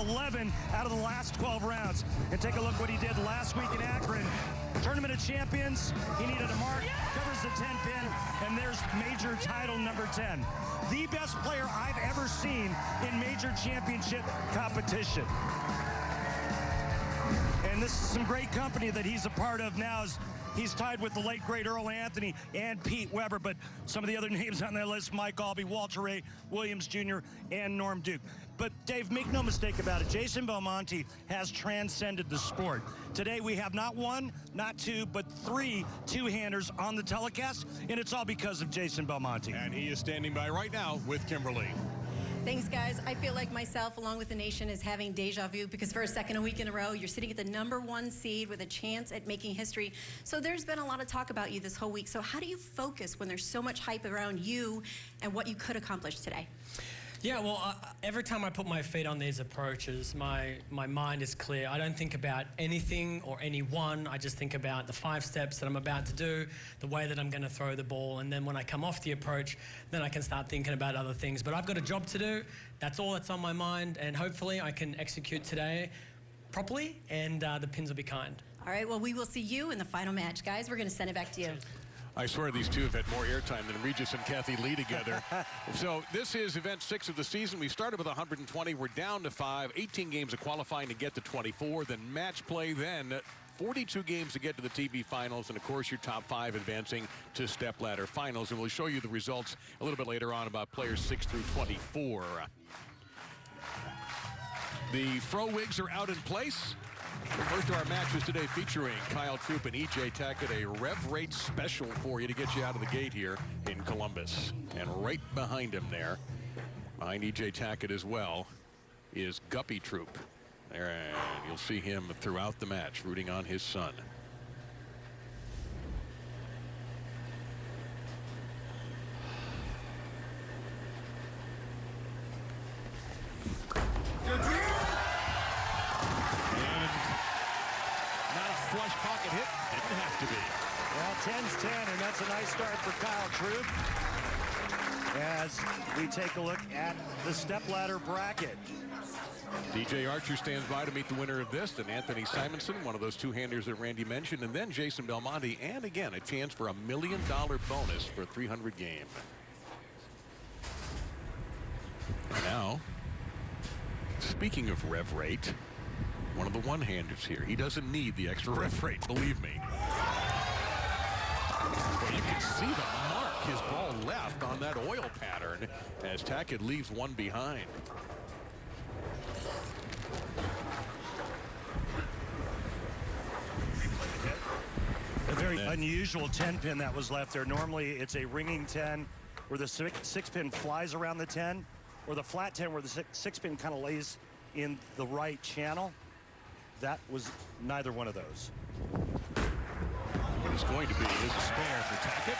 11 out of the last 12 rounds. And take a look what he did last week in Akron. Tournament of Champions, he needed a mark, covers the 10 pin, and there's major title number 10. The best player I've ever seen in major championship competition. And this is some great company that he's a part of now. He's tied with the late, great Earl Anthony and Pete Weber, but some of the other names on that list, Mike Albee, Walter Ray Williams Jr., and Norm Duke. But, Dave, make no mistake about it, Jason Belmonte has transcended the sport. Today we have not one, not two, but three two-handers on the telecast, and it's all because of Jason Belmonte. And he is standing by right now with Kimberly. Thanks, guys. I feel like myself, along with the nation, is having deja vu because for a second week in a row, you're sitting at the #1 seed with a chance at making history. So there's been a lot of talk about you this whole week. So how do you focus when there's so much hype around you and what you could accomplish today? Yeah, well, every time I put my feet on these approaches, my mind is clear. I don't think about anything or anyone. I just think about the 5 steps that I'm about to do, the way that I'm going to throw the ball, and then when I come off the approach, then I can start thinking about other things. But I've got a job to do. That's all that's on my mind, and hopefully I can execute today properly, and the pins will be kind. All right, well, we will see you in the final match. Guys, we're going to send it back to you. I swear these two have had more airtime than Regis and Kathy Lee together. So this is event 6 of the season. We started with 120. We're down to 5. 18 games of qualifying to get to 24. Then match play. Then 42 games to get to the TV finals. And, of course, your top 5 advancing to Stepladder finals. And we'll show you the results a little bit later on about players 6 through 24. The Fro Wigs are out in place. The first of our matches today featuring Kyle Troup and E.J. Tackett, a rev rate special for you to get you out of the gate here in Columbus. And right behind him there, behind E.J. Tackett as well, is Guppy Troup. And you'll see him throughout the match rooting on his son. Flush pocket hit, didn't have to be. Well, 10's 10, and that's a nice start for Kyle Troup. As we take a look at the Stepladder bracket. DJ Archer stands by to meet the winner of this, and Anthony Simonsen, one of those two-handers that Randy mentioned, and then Jason Belmonte, and again, a chance for $1 million bonus for a 300 game. Now, speaking of rev rate, one of the one-handers here. He doesn't need the extra rev rate, believe me. Well, you can see the mark his ball left on that oil pattern as Tackett leaves one behind. A very unusual 10-pin that was left there. Normally, it's a ringing 10 where the 6-pin flies around the 10, or the flat 10 where the 6-pin kind of lays in the right channel. That was neither one of those. What is going to be is a spare for Tackett.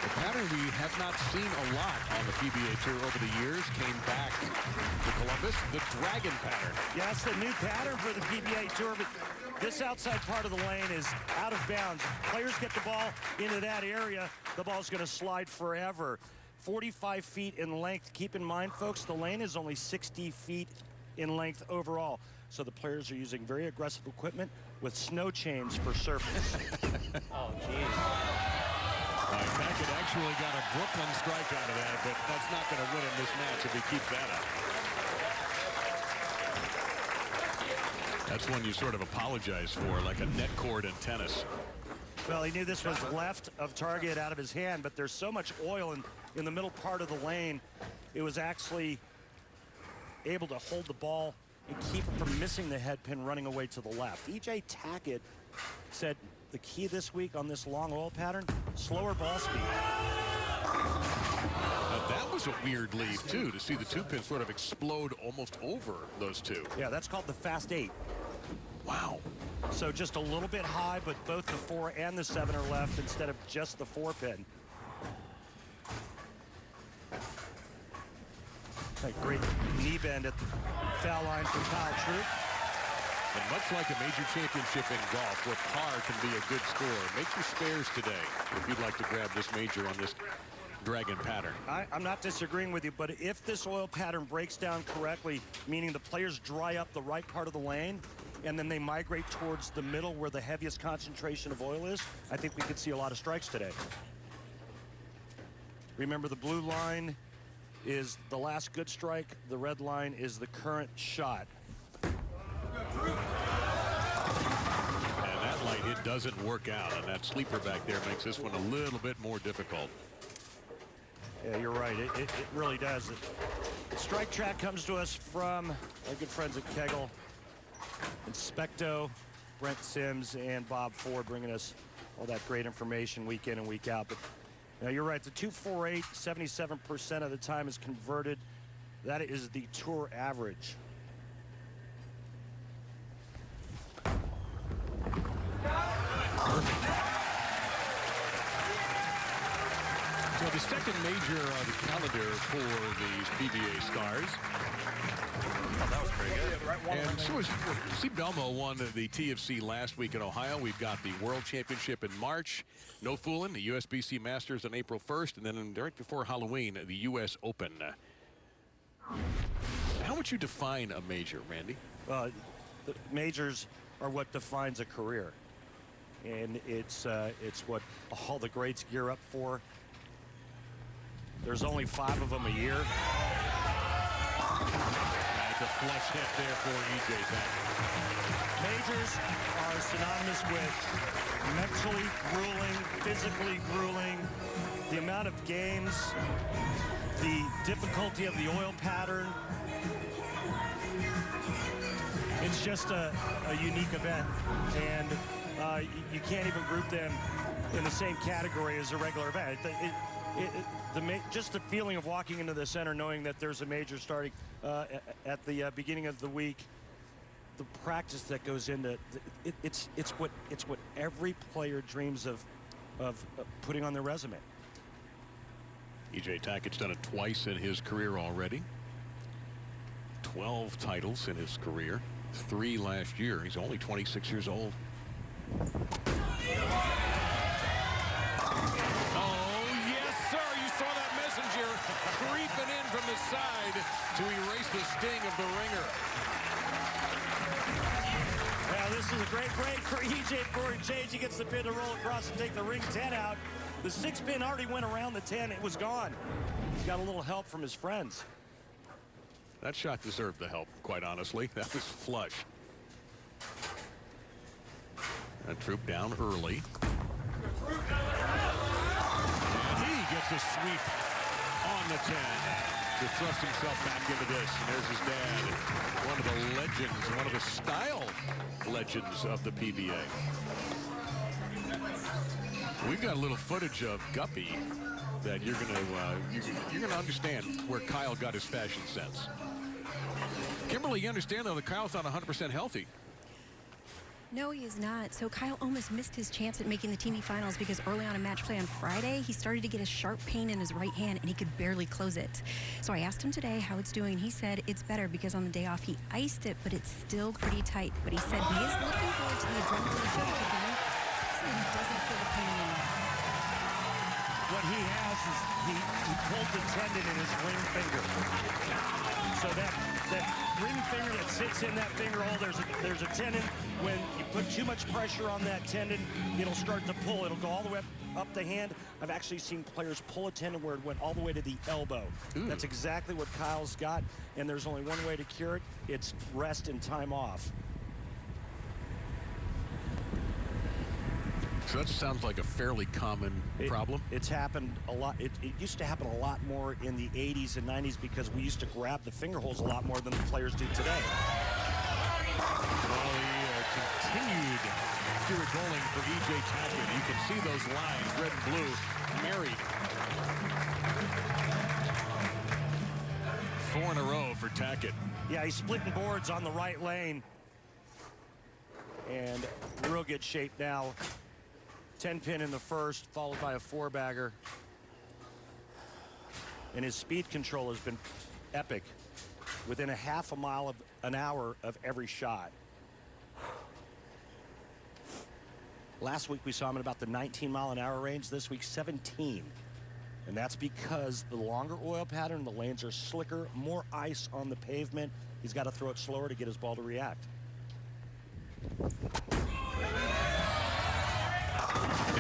The pattern we have not seen a lot on the PBA Tour over the years came back to Columbus, the dragon pattern. Yeah, that's the new pattern for the PBA Tour, but this outside part of the lane is out of bounds. Players get the ball into that area, the ball's going to slide forever. 45 feet in length. Keep in mind, folks, the lane is only 60 feet in length overall. So the players are using very aggressive equipment with snow chains for surface. Oh, jeez. Tackett actually got a Brooklyn strike out of that, but that's not going to win him this match if he keeps that up. That's one you sort of apologize for, like a net cord in tennis. Well, he knew this was left of target out of his hand, but there's so much oil in the middle part of the lane, it was actually able to hold the ball and keep it from missing the head pin running away to the left. E.J. Tackett said the key this week on this long oil pattern, slower ball speed. Now that was a weird leave, too, to see the 2-pin sort of explode almost over those two. Yeah, that's called the fast 8. Wow. So just a little bit high, but both the 4 and the 7 are left instead of just the 4-pin. A great knee bend at the foul line for Kyle Troup. And much like a major championship in golf, where par can be a good score, make your spares today if you'd like to grab this major on this dragon pattern. I'm not disagreeing with you, but if this oil pattern breaks down correctly, meaning the players dry up the right part of the lane, and then they migrate towards the middle where the heaviest concentration of oil is, I think we could see a lot of strikes today. Remember, the blue line is the last good strike. The red line is the current shot. And that light hit doesn't work out, and that sleeper back there makes this one a little bit more difficult. Yeah, you're right. It really does. The strike track comes to us from our good friends at Kegel, Inspecto, Brent Sims, and Bob Ford, bringing us all that great information week in and week out. But now you're right. The 248, 77% of the time is converted. That is the tour average. Perfect. So the second major on the calendar for these PBA stars. Oh, that was pretty good. And so was Steve Belmo won the TFC last week in Ohio. We've got the World Championship in March. No fooling, the USBC Masters on April 1st, and then right before Halloween, the U.S. Open. How would you define a major, Randy? The majors are what defines a career, and it's what all the greats gear up for. There's only 5 of them a year. That's a flush hit there for E.J. Tackett. Majors are synonymous with mentally grueling, physically grueling, the amount of games, the difficulty of the oil pattern. It's just a unique event, and you can't even group them in the same category as a regular event. Just the feeling of walking into the center, knowing that there's a major starting at the beginning of the week, the practice that goes into it's what every player dreams of putting on their resume. E.J. Tackett's done it twice in his career already. 12 titles in his career, 3 last year. He's only 26 years old. Creeping in from the side to erase the sting of the ringer. Now this is a great break for E.J. for a change. He gets the pin to roll across and take the ring 10 out. The 6 pin already went around the 10. It was gone. He got a little help from his friends. That shot deserved the help, quite honestly. That was flush. And Troup down early. And he gets a sweep on the 10 to thrust himself back into this. And there's his dad, one of the legends, one of the style legends of the PBA. We've got a little footage of Guppy that you're gonna understand where Kyle got his fashion sense. Kimberly, you understand though that Kyle's not 100% healthy. No, he is not. So Kyle almost missed his chance at making the TV finals because early on in match play on Friday, he started to get a sharp pain in his right hand and he could barely close it. So I asked him today how it's doing, and he said it's better because on the day off he iced it, but it's still pretty tight. But he said he is looking forward to the adrenaline show again. So he doesn't feel the pain anymore. What he has is he pulled the tendon in his ring finger. So that ring finger that sits in that finger hole, there's a tendon. When you put too much pressure on that tendon, it'll start to pull. It'll go all the way up the hand. I've actually seen players pull a tendon where it went all the way to the elbow. Ooh. That's exactly what Kyle's got, and there's only one way to cure it. It's rest and time off. So that sounds like a fairly common problem. It's happened a lot. It used to happen a lot more in the 80s and 90s because we used to grab the finger holes a lot more than the players do today. Well, he continued to it bowling for E.J. Tackett. You can see those lines, red and blue, married. 4 in a row for Tackett. Yeah, he's splitting boards on the right lane. And real good shape now. 10 pin in the first, followed by a 4-bagger. And his speed control has been epic. Within a half a mile of an hour of every shot. Last week we saw him at about the 19-mile-an-hour range. This week, 17. And that's because the longer oil pattern, the lanes are slicker, more ice on the pavement. He's got to throw it slower to get his ball to react. And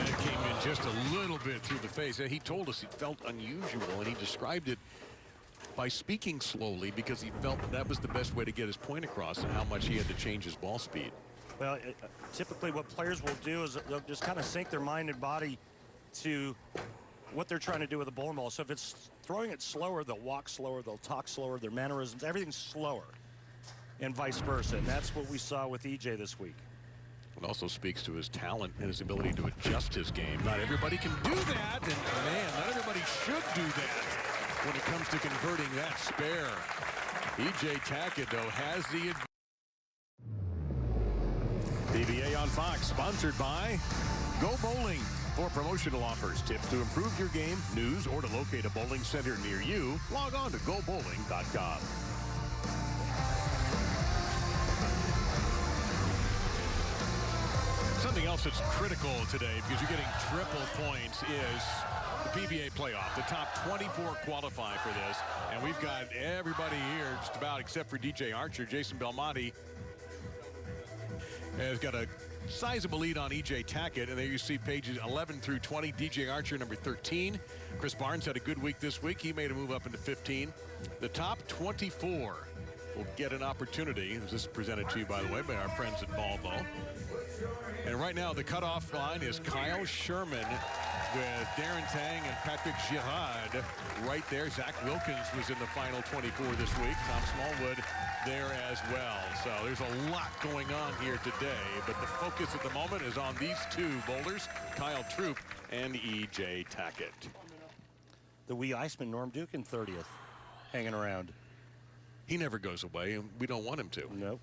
it came in just a little bit through the face. He told us it felt unusual, and he described it by speaking slowly because he felt that was the best way to get his point across and how much he had to change his ball speed. Well, typically what players will do is they'll just kind of sync their mind and body to what they're trying to do with the bowling ball. So if it's throwing it slower, they'll walk slower, they'll talk slower, their mannerisms, everything's slower, and vice versa. And that's what we saw with EJ this week. It also speaks to his talent and his ability to adjust his game. Not everybody can do that, and man, not everybody should do that when it comes to converting that spare. EJ Tackett, though, has the advantage. PBA on Fox, sponsored by Go Bowling. For promotional offers, tips to improve your game, news, or to locate a bowling center near you, log on to gobowling.com. Something else that's critical today, because you're getting triple points, is the PBA playoff. The top 24 qualify for this, and we've got everybody here just about except for DJ Archer. Jason Belmonte has got a sizable lead on EJ Tackett, and there you see pages 11 through 20. DJ Archer, number 13. Chris Barnes had a good week this week. He made a move up into 15. The top 24 will get an opportunity. This is presented to you, by the way, by our friends at Volvo. And right now, the cutoff line is Kyle Sherman with Darren Tang and Patrick Girard right there. Zach Wilkins was in the final 24 this week. Tom Smallwood there as well. So there's a lot going on here today, but the focus at the moment is on these two bowlers, Kyle Troup and EJ Tackett. The wee Iceman, Norm Duke, in 30th, hanging around. He never goes away, and we don't want him to. Nope.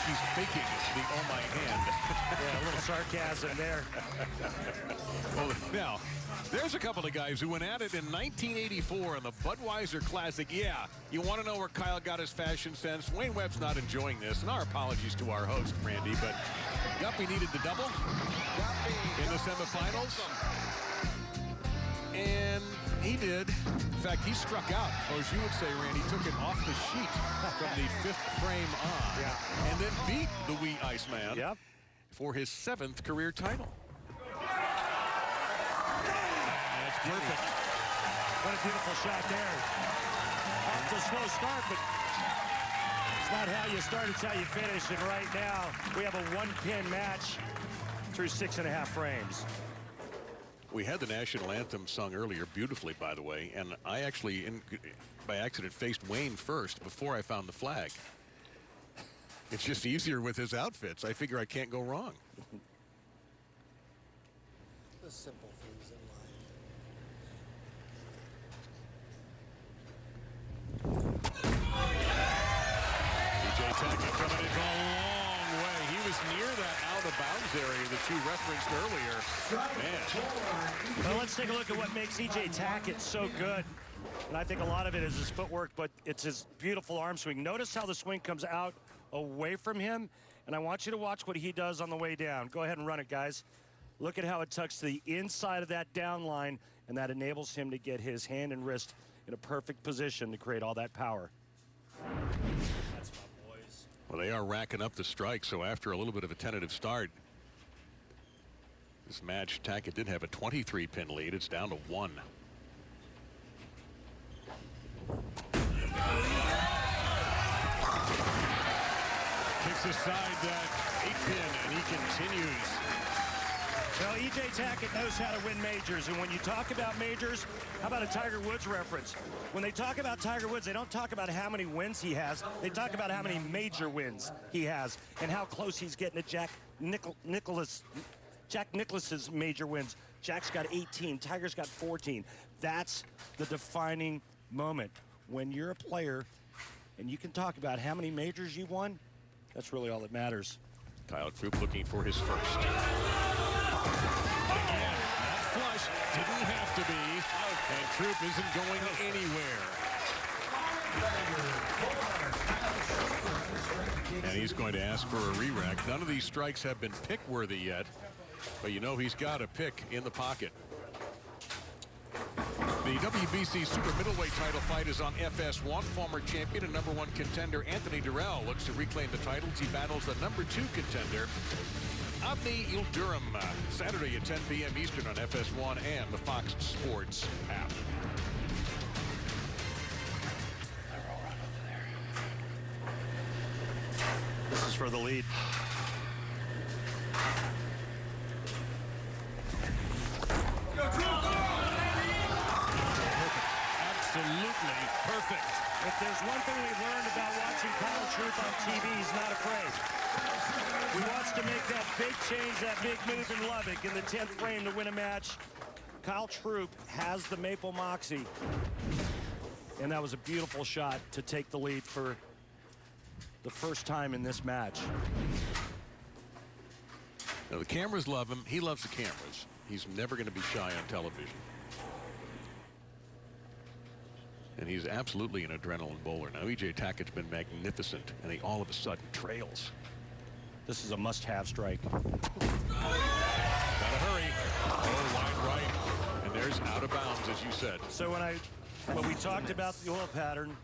He's faking the "oh my hand." Yeah, a little sarcasm there. Well, now, there's a couple of guys who went at it in 1984 in the Budweiser Classic. Yeah, you want to know where Kyle got his fashion sense? Wayne Webb's not enjoying this, and our apologies to our host, Randy, but Guppy needed the double in the semifinals, and he did. In fact, he struck out, or as you would say, Randy, took it off the sheet from the 5th frame on, and then beat the wee Iceman for his 7th career title. That's perfect. What a beautiful shot there. It's a slow start, but it's not how you start, it's how you finish. And right now, we have a 1-pin match through 6.5 frames. We had the national anthem sung earlier, beautifully, by the way, and I actually, by accident, faced Wayne first before I found the flag. It's just easier with his outfits. I figure I can't go wrong. The simple things in life. EJ Tackett coming in a long way. He was near that out-of-bounds area that you referenced earlier. Man. Well, let's take a look at what makes EJ Tackett so good. And I think a lot of it is his footwork, but it's his beautiful arm swing. Notice how the swing comes out away from him, and I want you to watch what he does on the way down. Go ahead and run it, guys. Look at how it tucks to the inside of that down line, and that enables him to get his hand and wrist in a perfect position to create all that power. That's my boys. Well, they are racking up the strikes, so after a little bit of a tentative start, this match, Tackett did have a 23-pin lead. It's down to 1. Kicks aside that 8-pin, and he continues. Well, EJ Tackett knows how to win majors, and when you talk about majors, how about a Tiger Woods reference? When they talk about Tiger Woods, they don't talk about how many wins he has. They talk about how many major wins he has and how close he's getting to Jack Nicklaus's major wins. Jack's got 18, Tiger's got 14. That's the defining moment. When you're a player and you can talk about how many majors you won, that's really all that matters. Kyle Troup looking for his first. Again, that flush didn't have to be. Troup isn't going anywhere. And he's going to ask for a re-rack. None of these strikes have been pick-worthy yet, but you know he's got a pick in the pocket. The WBC super middleweight title fight is on FS1. Former champion and #1 contender Anthony Durrell looks to reclaim the titles. He battles the #2 contender Abni Yildirim Saturday at 10 p.m. Eastern on FS1 and the Fox Sports app. This is for the lead. Absolutely perfect. If there's one thing we've learned about watching Kyle Troup on TV, he's not afraid. We watched him make that big change, that big move in Lubbock in the 10th frame to win a match. Kyle Troup has the Maple Moxie. And that was a beautiful shot to take the lead for the first time in this match. Now, the cameras love him. He loves the cameras. He's never going to be shy on television. And he's absolutely an adrenaline bowler. Now, E.J. Tackett's been magnificent, and he all of a sudden trails. This is a must-have strike. Gotta hurry. Oh, wide right. And there's out of bounds, as you said. So when we talked about the oil pattern,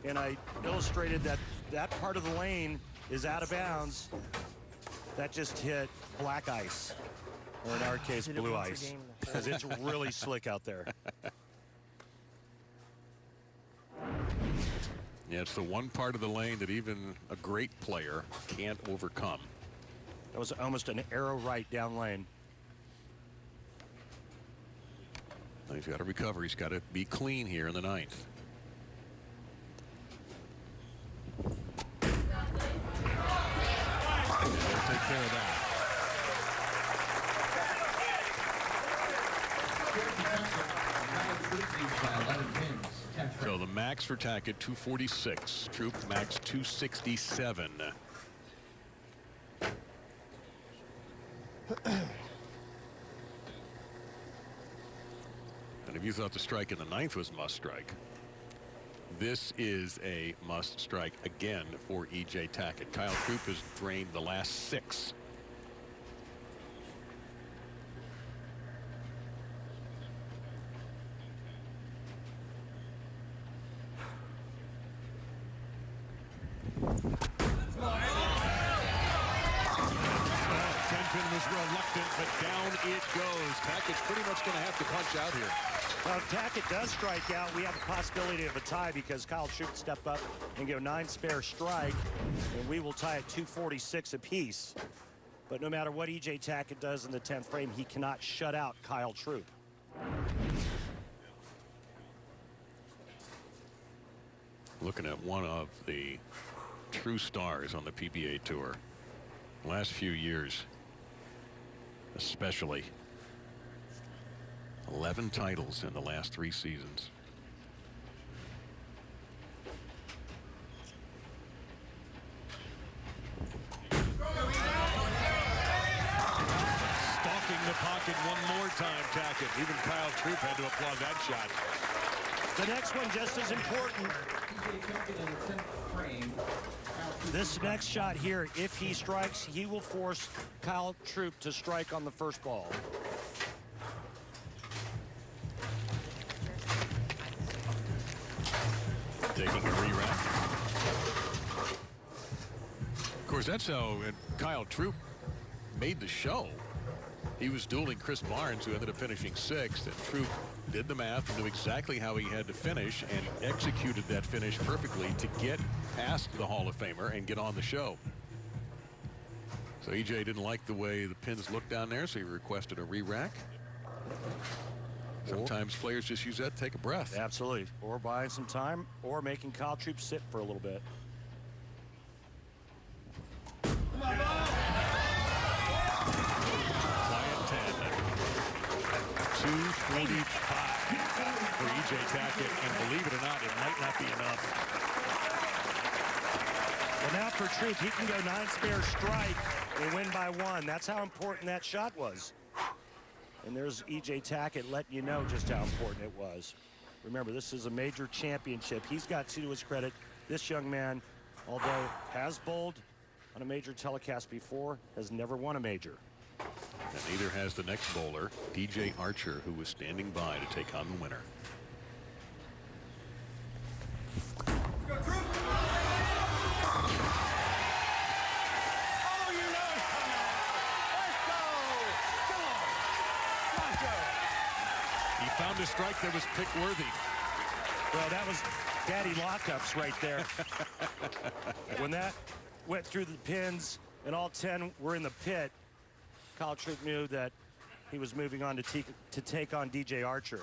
and I illustrated that that part of the lane is out of bounds, that just hit black ice, or in our case, blue ice, because it's really slick out there. Yeah, it's the one part of the lane that even a great player can't overcome. That was almost an arrow right down lane. Now he's got to recover. He's got to be clean here in the 9th. They'll take care of that. So the max for Tackett 246. Troup max 267. And if you thought the strike in the 9th was must strike, this is a must strike again for E.J. Tackett. Kyle Troup has drained the last 6. Tenpin was reluctant, but down it goes. Tackett's pretty much going to have to punch out here. Well, if Tackett does strike out, we have a possibility of a tie because Kyle Troup would step up and go 9 spare strike, and we will tie at 246 apiece. But no matter what E.J. Tackett does in the 10th frame, he cannot shut out Kyle Troup. Looking at one of the true stars on the PBA tour. Last few years, especially. 11 titles in the last 3 seasons. Stalking the pocket one more time, Tackett. Even Kyle Troup had to applaud that shot. The next one just as important. This next shot here, if he strikes, he will force Kyle Troup to strike on the first ball. Taking a re-rack. Of course, that's how Kyle Troup made the show. He was dueling Chris Barnes, who ended up finishing 6th, and Troup did the math and knew exactly how he had to finish and executed that finish perfectly to get past the Hall of Famer and get on the show. So EJ didn't like the way the pins looked down there, so he requested a re-rack. Sometimes players just use that to take a breath. Absolutely. Or buying some time, or making Kyle Troup sit for a little bit. Quiet 10. 245 for E.J. Tackett, and believe it or not, it might not be enough. Well, now for Troup, he can go 9 spare strike and win by 1. That's how important that shot was. And there's E.J. Tackett letting you know just how important it was. Remember, this is a major championship. He's got to his credit. This young man, although has bowled on a major telecast before, has never won a major. And neither has the next bowler, DJ Archer, who was standing by to take on the winner. Let's go, Troup! He found a strike that was pick-worthy. Well, that was daddy lockups right there. When that went through the pins and all 10 were in the pit, Kyle Troup knew that he was moving on to take on DJ Archer.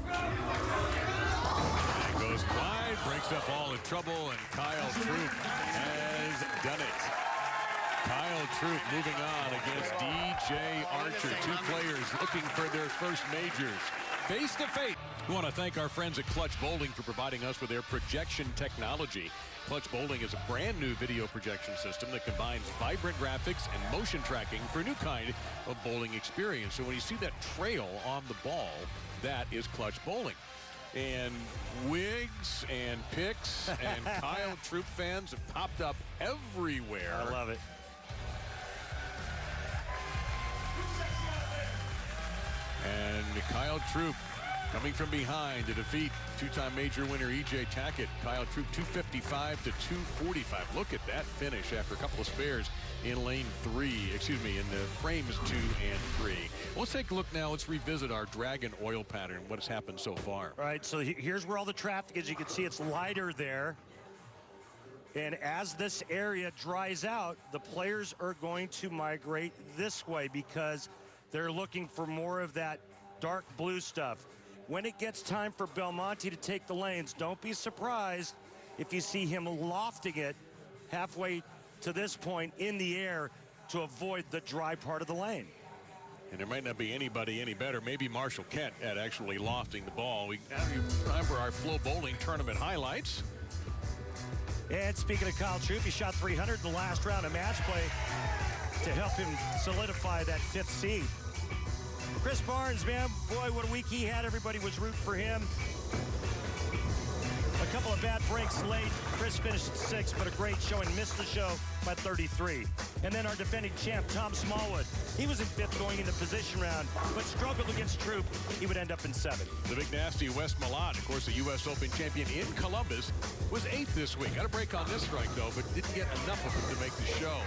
And goes wide, breaks up all in trouble, and Kyle Troup has done it. Kyle Troup moving on against DJ Archer. Two players looking for their first majors. Face to face. We want to thank our friends at Clutch Bowling for providing us with their projection technology. Clutch Bowling is a brand new video projection system that combines vibrant graphics and motion tracking for a new kind of bowling experience. So when you see that trail on the ball, that is Clutch Bowling. And wigs and picks and Kyle Troup fans have popped up everywhere. I love it. And Kyle Troup coming from behind to defeat two-time major winner E.J. Tackett. Kyle Troup 255 to 245. Look at that finish after a couple of spares in lane 3, excuse me, in the frames 2 and 3. Let's take a look now. Let's revisit our dragon oil pattern, what has happened so far. All right, so here's where all the traffic is. You can see it's lighter there. And as this area dries out, the players are going to migrate this way because they're looking for more of that dark blue stuff. When it gets time for Belmonte to take the lanes, don't be surprised if you see him lofting it halfway to this point in the air to avoid the dry part of the lane. And there might not be anybody any better. Maybe Marshall Kent at actually lofting the ball. We time for our Flow Bowling tournament highlights. And speaking of Kyle Troup, he shot 300 in the last round of match play to help him solidify that 5th seed. Chris Barnes, man, boy, what a week he had. Everybody was rooting for him. A couple of bad breaks late. Chris finished at 6, but a great showing. Missed the show by 33. And then our defending champ, Tom Smallwood. He was in 5th going into position round, but struggled against Troup. He would end up in 7th. The big nasty Wes Malott, of course, the U.S. Open champion in Columbus, was 8th this week. Got a break on this strike, though, but didn't get enough of it to make the show.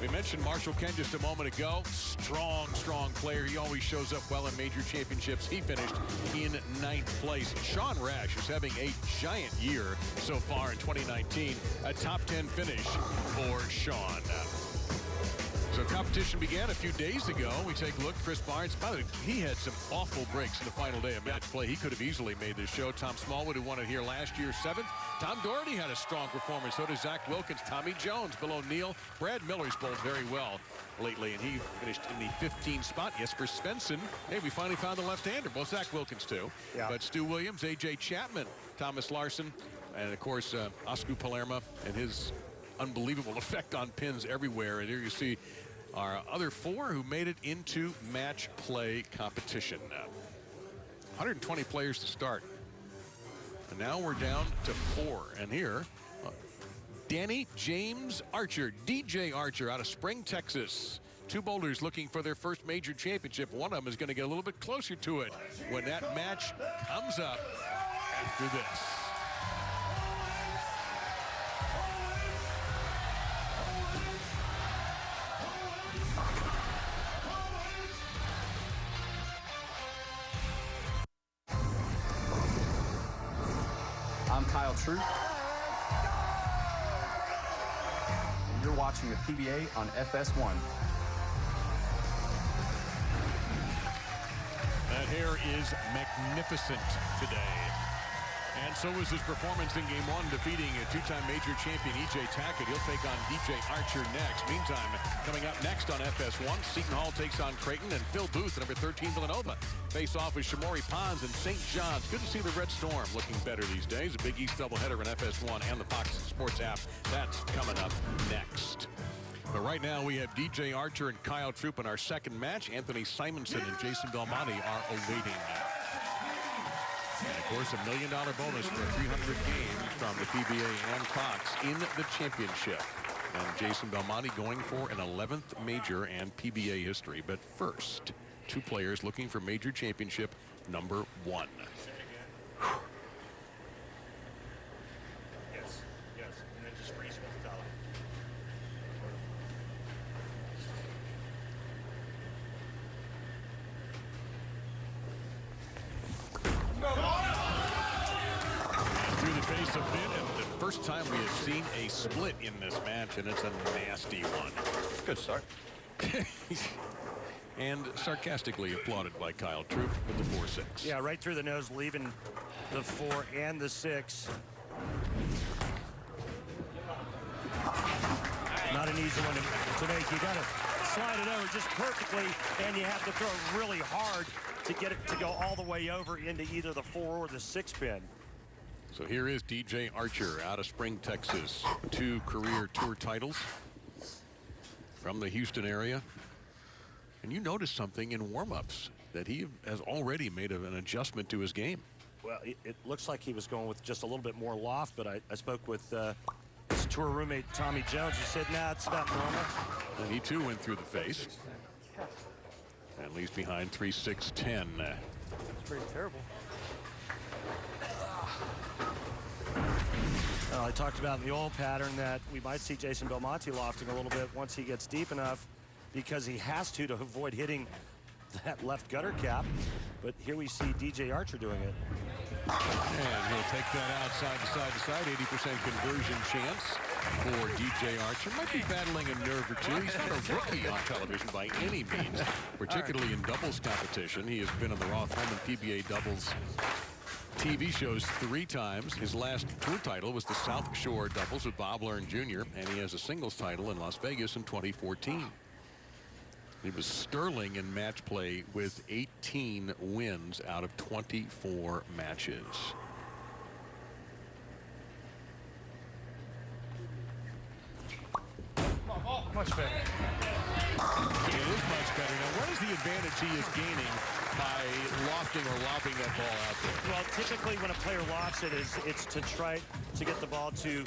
We mentioned Marshall Kent just a moment ago. Strong player. He always shows up well in major championships. He finished in 9th place. Sean Rash is having a giant year so far in 2019. A top 10 finish for Sean. So competition began a few days ago. We take a look. Chris Barnes, by the way, he had some awful breaks in the final day of match play. He could have easily made this show. Tom Smallwood, who won it here last year, 7th. Tom Doherty had a strong performance. So did Zach Wilkins, Tommy Jones, Bill O'Neill. Brad Miller's bowled very well lately, and he finished in the 15th spot. Jesper Svensson. Hey, we finally found the left-hander. Well, Zach Wilkins, too. Yeah. But Stu Williams, A.J. Chapman, Thomas Larson, and, of course, Oscar Palermo and his unbelievable effect on pins everywhere. And here you see our other 4 who made it into match play competition. 120 players to start. And now we're down to 4. And here, Danny James Archer, DJ Archer out of Spring, Texas. 2 bowlers looking for their first major championship. One of them is going to get a little bit closer to it when that match comes up after this. I'm Kyle Troup. And you're watching the PBA on FS1. That hair is magnificent today. And so was his performance in Game 1, defeating a two-time major champion E.J. Tackett. He'll take on DJ Archer next. Meantime, coming up next on FS1, Seton Hall takes on Creighton, and Phil Booth, number 13 Villanova, face off with Shamori Pons and St. John's. Good to see the Red Storm looking better these days. A Big East doubleheader in FS1 and the Fox Sports app. That's coming up next. But right now, we have DJ Archer and Kyle Troup in our second match. Anthony Simonsen and Jason Belmonte are awaiting. And of course, $1 million bonus for 300 games from the PBA and Fox in the championship. And Jason Belmonte going for an 11th major and PBA history. But first, two players looking for major championship number 1. Yes, and then just freeze with the towel. Through the face a bit, and the first time we have seen a split in this match, and it's a nasty one. Good start. And sarcastically applauded by Kyle Troup with the 4-6. Yeah, right through the nose, leaving the 4 and the 6. Not an easy one to make. You got to slide it over just perfectly, and you have to throw really hard to get it to go all the way over into either the 4 or the 6 pin. So here is DJ Archer out of Spring, Texas. 2 career tour titles from the Houston area. And you noticed something in warm-ups, that he has already made an adjustment to his game. Well, it looks like he was going with just a little bit more loft, but I spoke with his tour roommate, Tommy Jones. He said, nah, it's about normal. And he, too, went through the face. And leaves behind 3-6-10. It's pretty terrible. Well, I talked about in the old pattern that we might see Jason Belmonte lofting a little bit once he gets deep enough, because he has to avoid hitting that left gutter cap. But here we see DJ Archer doing it. And he'll take that outside to side to side. 80% conversion chance for DJ Archer. Might be battling a nerve or two. He's not a rookie on television by any means, particularly in doubles competition. He has been on the Roth Holman PBA doubles TV shows 3 times. His last tour title was the South Shore doubles with Bob Learn Jr., and he has a singles title in Las Vegas in 2014. He was sterling in match play with 18 wins out of 24 matches. Much better. It is much better. Now, what is the advantage he is gaining by lofting or lobbing that ball out there? Well, typically when a player lofts it, it's to try to get the ball to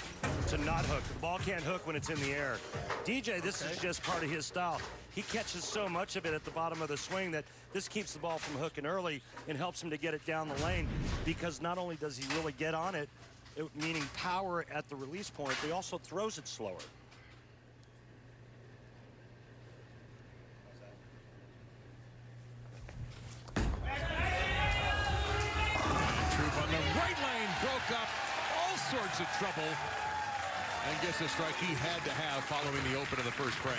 not hook. The ball can't hook when it's in the air. DJ, this is just part of his style. He catches so much of it at the bottom of the swing that this keeps the ball from hooking early and helps him to get it down the lane, because not only does he really get on it, meaning power at the release point, but he also throws it slower. Troup on the right lane, broke up all sorts of trouble, and gets a strike he had to have following the open of the first frame.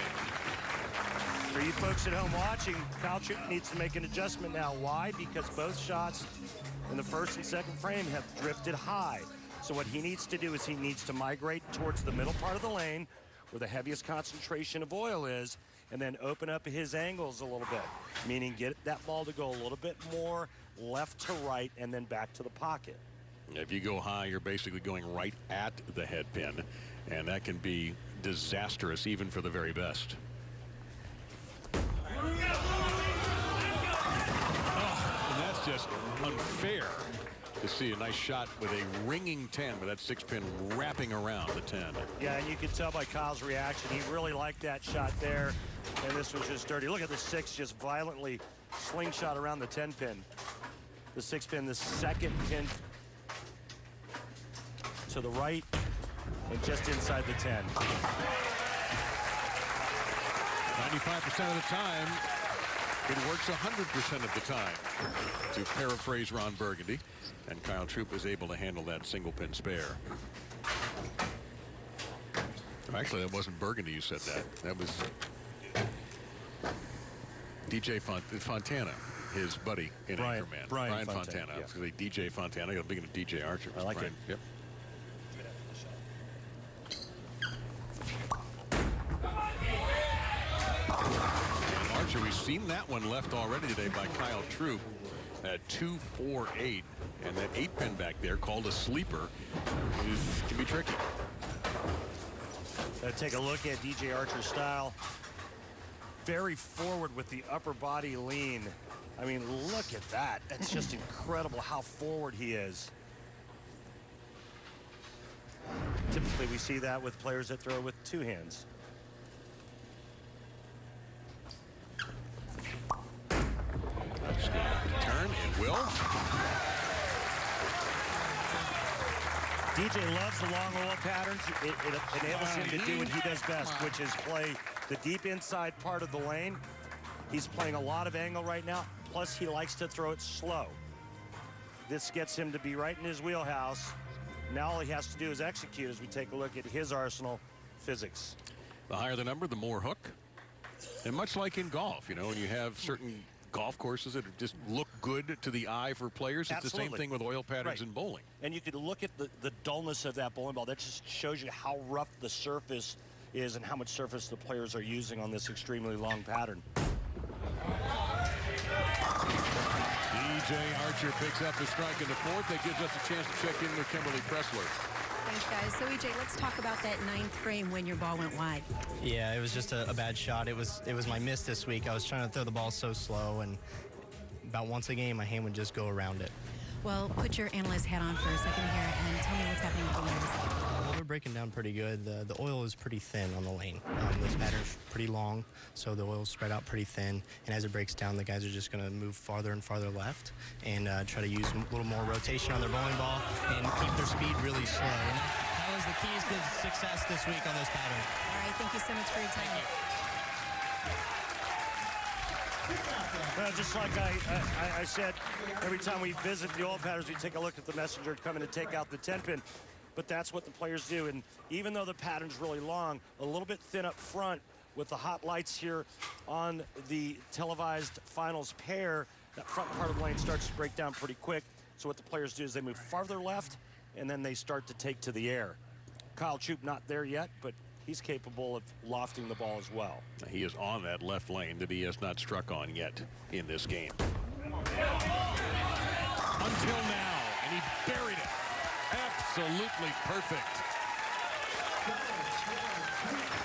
For you folks at home watching, Kyle Troup needs to make an adjustment now. Why? Because both shots in the first and second frame have drifted high. So what he needs to do is he needs to migrate towards the middle part of the lane where the heaviest concentration of oil is, and then open up his angles a little bit, meaning get that ball to go a little bit more left to right and then back to the pocket. If you go high, you're basically going right at the head pin, and that can be disastrous even for the very best. Oh, and that's just unfair to see a nice shot with a ringing 10 with that 6-pin wrapping around the 10. Yeah, and you can tell by Kyle's reaction, he really liked that shot there, and this was just dirty. Look at the 6 just violently slingshot around the 10-pin. The 6-pin, the second pin to the right and just inside the 10. 95% of the time, it works 100% of the time, to paraphrase Ron Burgundy. And Kyle Troup is able to handle that single pin spare. Actually, that wasn't Burgundy who said that. That was DJ Fontana. his buddy in Anchorman. Brian Fontana. Yeah. I was going to say DJ Fontana. I got thinking of DJ Archer. I like Brian. it. Yep. Archer, we've seen that one left already today by Kyle Troup at 2-4-8, and that 8-pin back there called a sleeper can be tricky. Take a look at DJ Archer's style. Very forward with the upper body lean. I mean, look at that. That's just incredible how forward he is. Typically, we see that with players that throw with two hands. That's going to turn and will. DJ loves the long roll patterns. It enables him to do what he does best, which is play the deep inside part of the lane. He's playing a lot of angle right now, plus he likes to throw it slow. This gets him to be right in his wheelhouse. Now all he has to do is execute as we take a look at his arsenal physics. The higher the number, the more hook. And much like in golf, you know, when you have certain golf courses that just look good to the eye for players, it's Absolutely. the same thing with oil patterns in bowling. And you could look at the dullness of that bowling ball. That just shows you how rough the surface is and how much surface the players are using on this extremely long pattern. DJ Archer picks up the strike in the fourth. That gives us a chance to check in with Kimberly Pressler. Thanks, guys. So, EJ, let's talk about that ninth frame when your ball went wide. Yeah, it was just a bad shot. It was my miss this week. I was trying to throw the ball so slow, and about once a game, my hand would just go around it. Well, put your analyst hat on for a second here and tell me what's happening with the lanes. Well, they're breaking down pretty good. The oil is pretty thin on the lane. This pattern's pretty long, so the oil's spread out pretty thin. And as it breaks down, the guys are just going to move farther and farther left and try to use a little more rotation on their bowling ball and keep their speed really slow. And that was the keys to success this week on this pattern. All right, thank you so much for your time. Well, just like I said, every time we visit the oil patterns, we take a look at the messenger coming to take out the 10-pin. But that's what the players do. And even though the pattern's really long, a little bit thin up front with the hot lights here on the televised finals pair, that front part of the lane starts to break down pretty quick. So what the players do is they move farther left, and then they start to take to the air. Kyle Troup not there yet, but he's capable of lofting the ball as well. He is on that left lane that he has not struck on yet in this game. Until now, and he buried it. Absolutely perfect.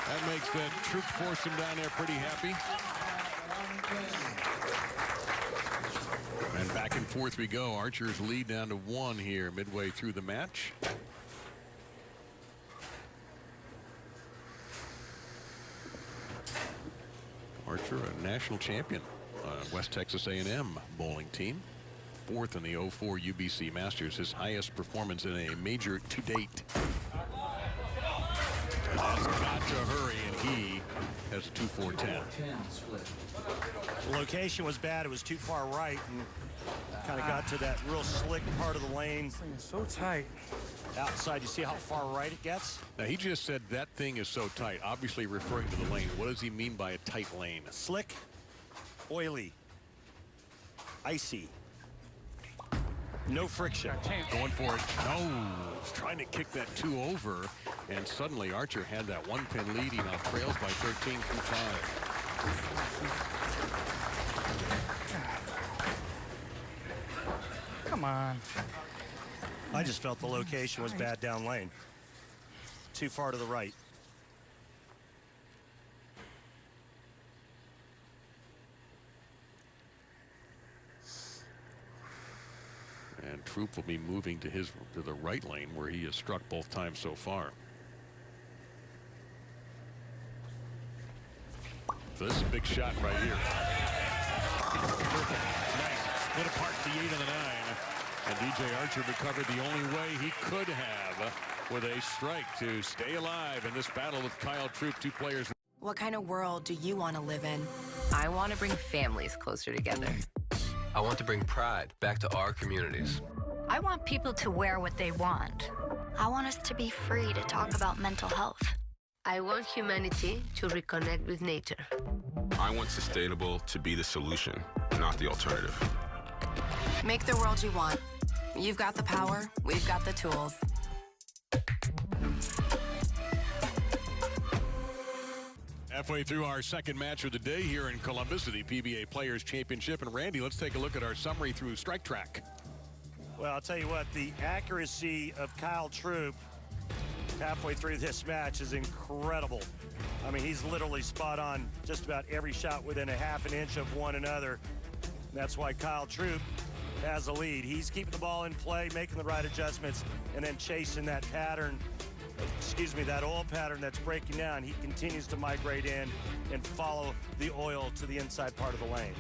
That makes that Troup force him down there pretty happy. And back and forth we go. Archer's lead down to 1 here midway through the match. Archer, a national champion on West Texas A&M bowling team. 4th in the 04 UBC Masters, his highest performance in a major to date. And that's got to hurry, and he has a 2-4-10. The location was bad. It was too far right and kind of got to that real slick part of the lane. So tight. Outside, you see how far right it gets? Now, he just said that thing is so tight, obviously referring to the lane. What does he mean by a tight lane? Slick, oily, icy. No friction. Going for it. No. He's trying to kick that 2 over. And suddenly Archer had that 1-pin lead. He now trails by 13 through 5. Come on. I just felt the location was bad down lane. Too far to the right. And Troup will be moving to the right lane where he has struck both times so far. So this is a big shot right here. Perfect. Nice. Split apart the 8 and the 9. And DJ Archer recovered the only way he could have with a strike to stay alive in this battle with Kyle Troup. 2 players. What kind of world do you want to live in? I want to bring families closer together. I want to bring pride back to our communities. I want people to wear what they want. I want us to be free to talk about mental health. I want humanity to reconnect with nature. I want sustainable to be the solution, not the alternative. Make the world you want. You've got the power, we've got the tools. Halfway through our second match of the day here in Columbus at the PBA Players Championship. And Randy, let's take a look at our summary through Strike Track. Well, I'll tell you what, the accuracy of Kyle Troup halfway through this match is incredible. I mean, he's literally spot on just about every shot within a half an inch of one another. That's why Kyle Troup has the lead. He's keeping the ball in play, making the right adjustments, and then chasing that pattern, that oil pattern that's breaking down. He continues to migrate in and follow the oil to the inside part of the lane.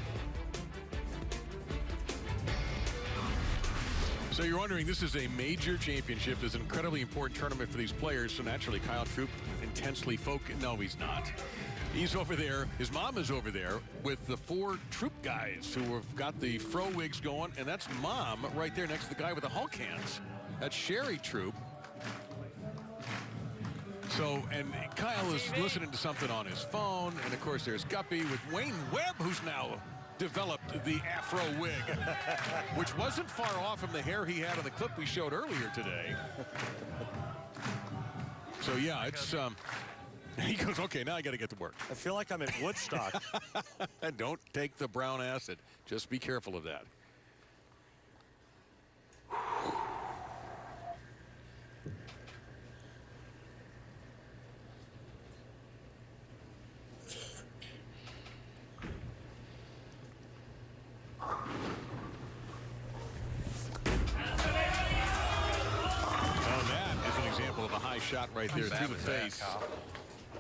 So you're wondering, this is a major championship. This is an incredibly important tournament for these players. So naturally, Kyle Troup intensely focused. No, he's not. He's over there. His mom is over there with the 4 Troup guys who have got the fro wigs going. And that's Mom right there next to the guy with the Hulk hands. That's Sherry Troup. So, and Kyle is listening to something on his phone. And, of course, there's Guppy with Wayne Webb, who's now developed the afro wig, which wasn't far off from the hair he had on the clip we showed earlier today. So, yeah, it's... he goes, okay, now I got to get to work. I feel like I'm at Woodstock. Don't take the brown acid. Just be careful of that. Shot right there through the face.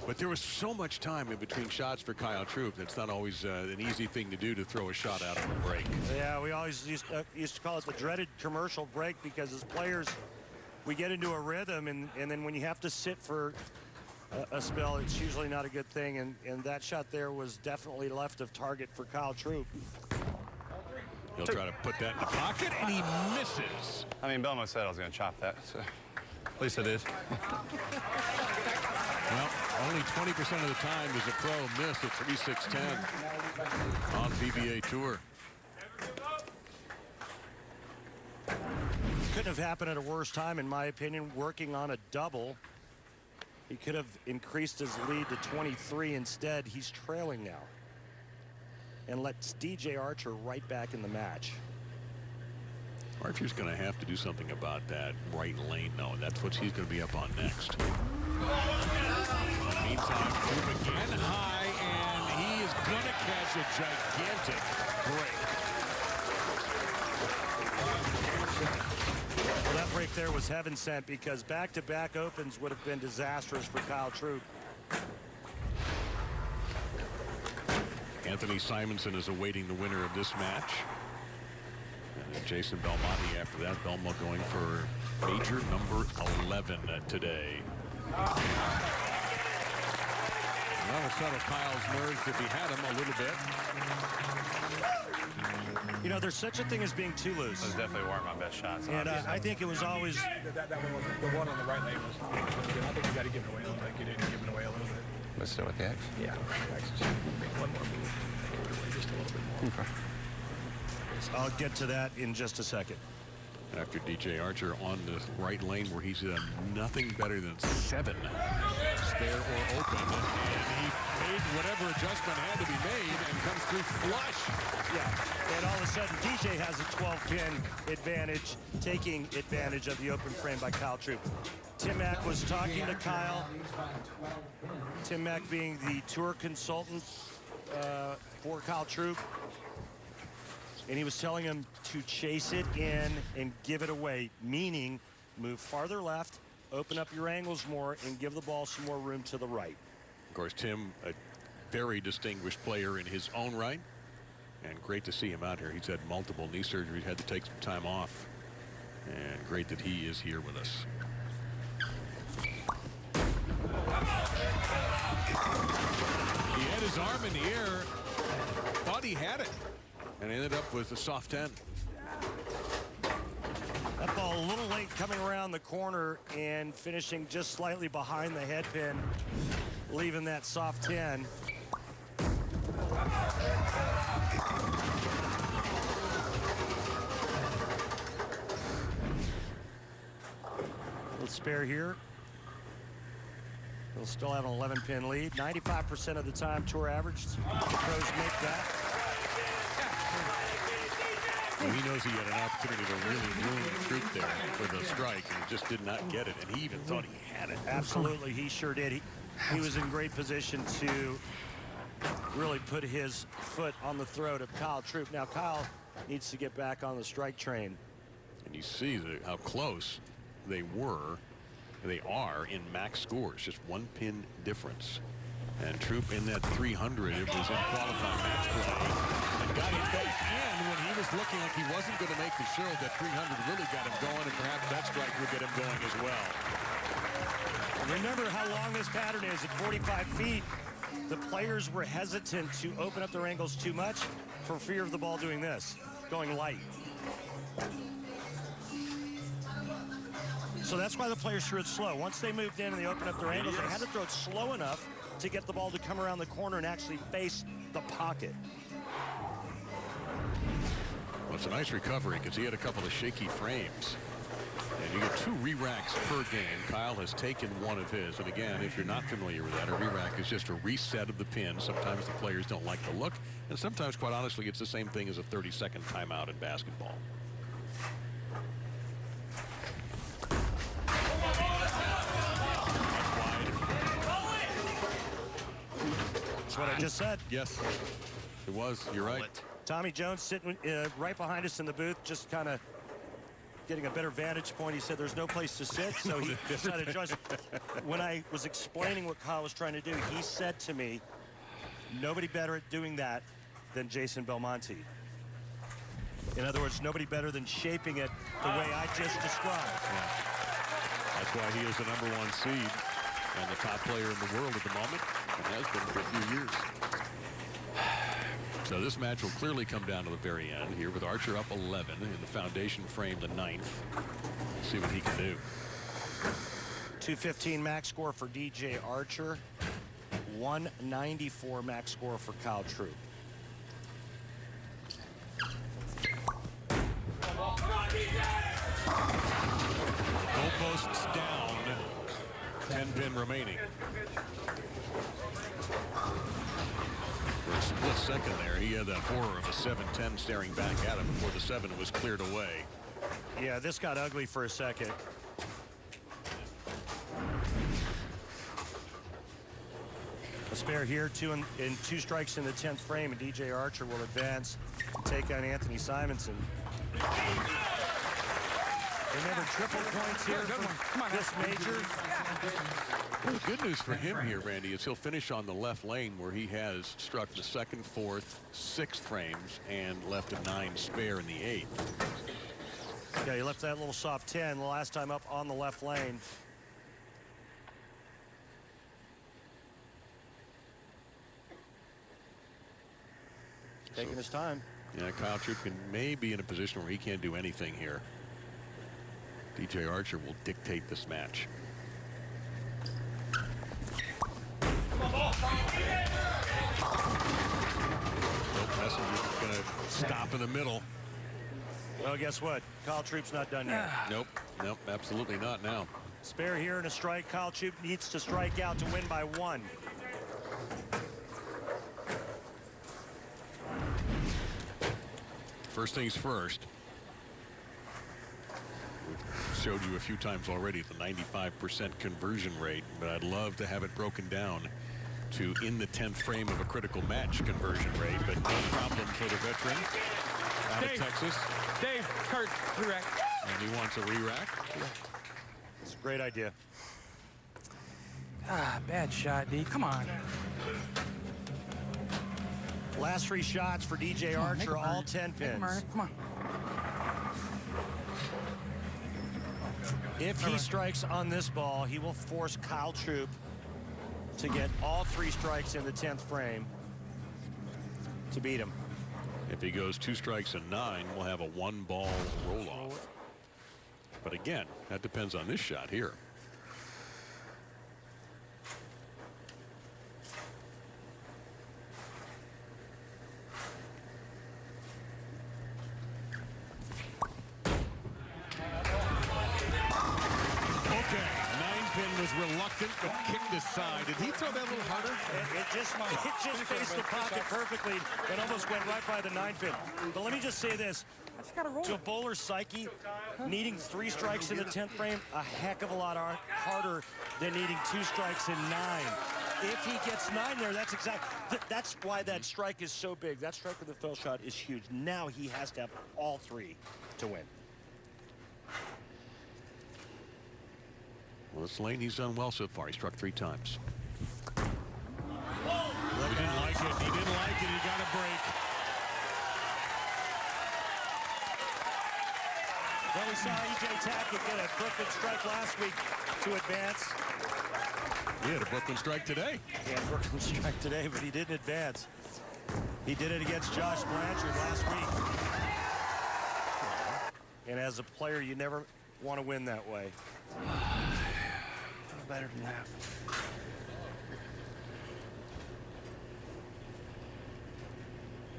But there was so much time in between shots for Kyle Troup. That's not always an easy thing to do, to throw a shot out of a break. Yeah, we always used to call it the dreaded commercial break, because as players, we get into a rhythm, and then when you have to sit for a spell, it's usually not a good thing. And that shot there was definitely left of target for Kyle Troup. He'll try to put that in the pocket, and he misses. I mean, Belmonte said I was going to chop that, so at least I did. Well, only 20% of the time does a pro miss a 3-6-10 on PBA Tour. Couldn't have happened at a worse time, in my opinion. Working on a double, he could have increased his lead to 23. Instead, he's trailing now, and lets DJ Archer right back in the match. Archer's going to have to do something about that right lane, though, and that's what he's going to be up on next. Meantime, Troup again high, and he is going to catch a gigantic break. Well, that break there was heaven sent, because back-to-back opens would have been disastrous for Kyle Troup. Anthony Simonsen is awaiting the winner of this match. And Jason Belmonte after that. Belmonte going for major number 11 today. Well, it's settled Kyle's nerves if he had him a little bit. You know, there's such a thing as being too loose. Those definitely weren't my best shots. And I think it was always... That one was, the one on the right lane was good. I think you got to give it away a little bit. Get in and give it away a little bit. Let's start with the X. Yeah, X. Just make one more move. Give it away just a little bit more. Okay. I'll get to that in just a second. After DJ Archer on the right lane, where he's nothing better than 7 spare or open, and he made whatever adjustment had to be made and comes through flush. Yeah, and all of a sudden DJ has a 12-pin advantage, taking advantage of the open frame by Kyle Troup. Tim Mack was talking to Kyle. Tim Mack being the tour consultant for Kyle Troup. And he was telling him to chase it in and give it away, meaning move farther left, open up your angles more, and give the ball some more room to the right. Of course, Tim, a very distinguished player in his own right, and great to see him out here. He's had multiple knee surgeries, had to take some time off, and great that he is here with us. He had his arm in the air, thought he had it, and ended up with a soft 10. That ball a little late coming around the corner and finishing just slightly behind the head pin, leaving that soft 10. Let's spare here. They'll still have an 11-pin lead. 95% of the time, tour average. The pros make that. Well, he knows he had an opportunity to really ruin the Troup there for the strike, and he just did not get it. And he even thought he had it. Absolutely, he sure did. He was in great position to really put his foot on the throat of Kyle Troup. Now, Kyle needs to get back on the strike train. And you see how close they are in max scores, just 1 pin difference. And Troup in that 300, it was in qualifying match play, and got him back in when he was looking like he wasn't going to make the show. That 300 really got him going, and perhaps that strike would get him going as well. Remember how long this pattern is at 45 feet. The players were hesitant to open up their angles too much for fear of the ball doing this, going light. So that's why the players threw it slow. Once they moved in and they opened up their angles, they had to throw it slow enough to get the ball to come around the corner and actually face the pocket. Well, it's a nice recovery because he had a couple of shaky frames. And you get 2 re-racks per game. Kyle has taken one of his. And again, if you're not familiar with that, a re-rack is just a reset of the pin. Sometimes the players don't like the look. And sometimes, quite honestly, it's the same thing as a 30-second timeout in basketball. That's what I just said. Yes, it was. You're right. Tommy Jones sitting right behind us in the booth, just kind of getting a better vantage point. He said there's no place to sit, so he decided to join us. When I was explaining what Kyle was trying to do, he said to me, nobody better at doing that than Jason Belmonte. In other words, nobody better than shaping it the way I just described. Yeah. That's why he is the #1 seed and the top player in the world at the moment, and has been for a few years. So this match will clearly come down to the very end here with Archer up 11 in the foundation frame, the 9th. See what he can do. 215 max score for DJ Archer. 194 max score for Kyle Troup. Goalposts down. 10-pin remaining. For a split second there, he had that horror of a 7-10 staring back at him before the 7 was cleared away. Yeah, this got ugly for a second. A spare here, 2 strikes in the 10th frame, and DJ Archer will advance and take on Anthony Simonsen. Remember, triple points here for this major. Well, the good news for him here, Randy, is he'll finish on the left lane where he has struck the 2nd, 4th, 6th frames and left a 9 spare in the 8th. Yeah, he left that little soft 10 the last time up on the left lane. Taking his time. Yeah, Kyle Troup may be in a position where he can't do anything here. DJ Archer will dictate this match. Messenger's going to stop in the middle. Well, guess what? Kyle Troup's not done yet. Nope, absolutely not now. Spare here and a strike. Kyle Troup needs to strike out to win by 1. First things first. We've showed you a few times already the 95% conversion rate, but I'd love to have it broken down to in the 10th frame of a critical match conversion rate, but no problem for the veteran out of Texas. Dave, Kurt, re-rack. And he wants a re-rack. It's a great idea. Bad shot, D. Come on. Last 3 shots for DJ Archer, all 10 pins. Come on. If he strikes on this ball, he will force Kyle Troup to get all 3 strikes in the 10th frame to beat him. If he goes 2 strikes and 9, we'll have a 1-ball roll-off. But again, that depends on this shot here. reluctant, but kicked aside. Did he throw that a little harder? It just faced the pocket perfectly and almost went right by the 9-pin. But let me just say this. To a bowler's psyche, needing 3 strikes in the 10th frame, a heck of a lot harder than needing 2 strikes in 9. If he gets 9 there, that's why that strike is so big. That strike with the fill shot is huge. Now he has to have all 3 to win. Well, this lane, he's done well so far. He struck 3 times. He didn't like it. He didn't like it. He got a break. Well, we saw E.J. Tackett get a Brooklyn strike last week to advance. He had a Brooklyn strike today. He had a Brooklyn strike today, but he didn't advance. He did it against Josh Blanchard last week. And as a player, you never want to win that way. Better than that.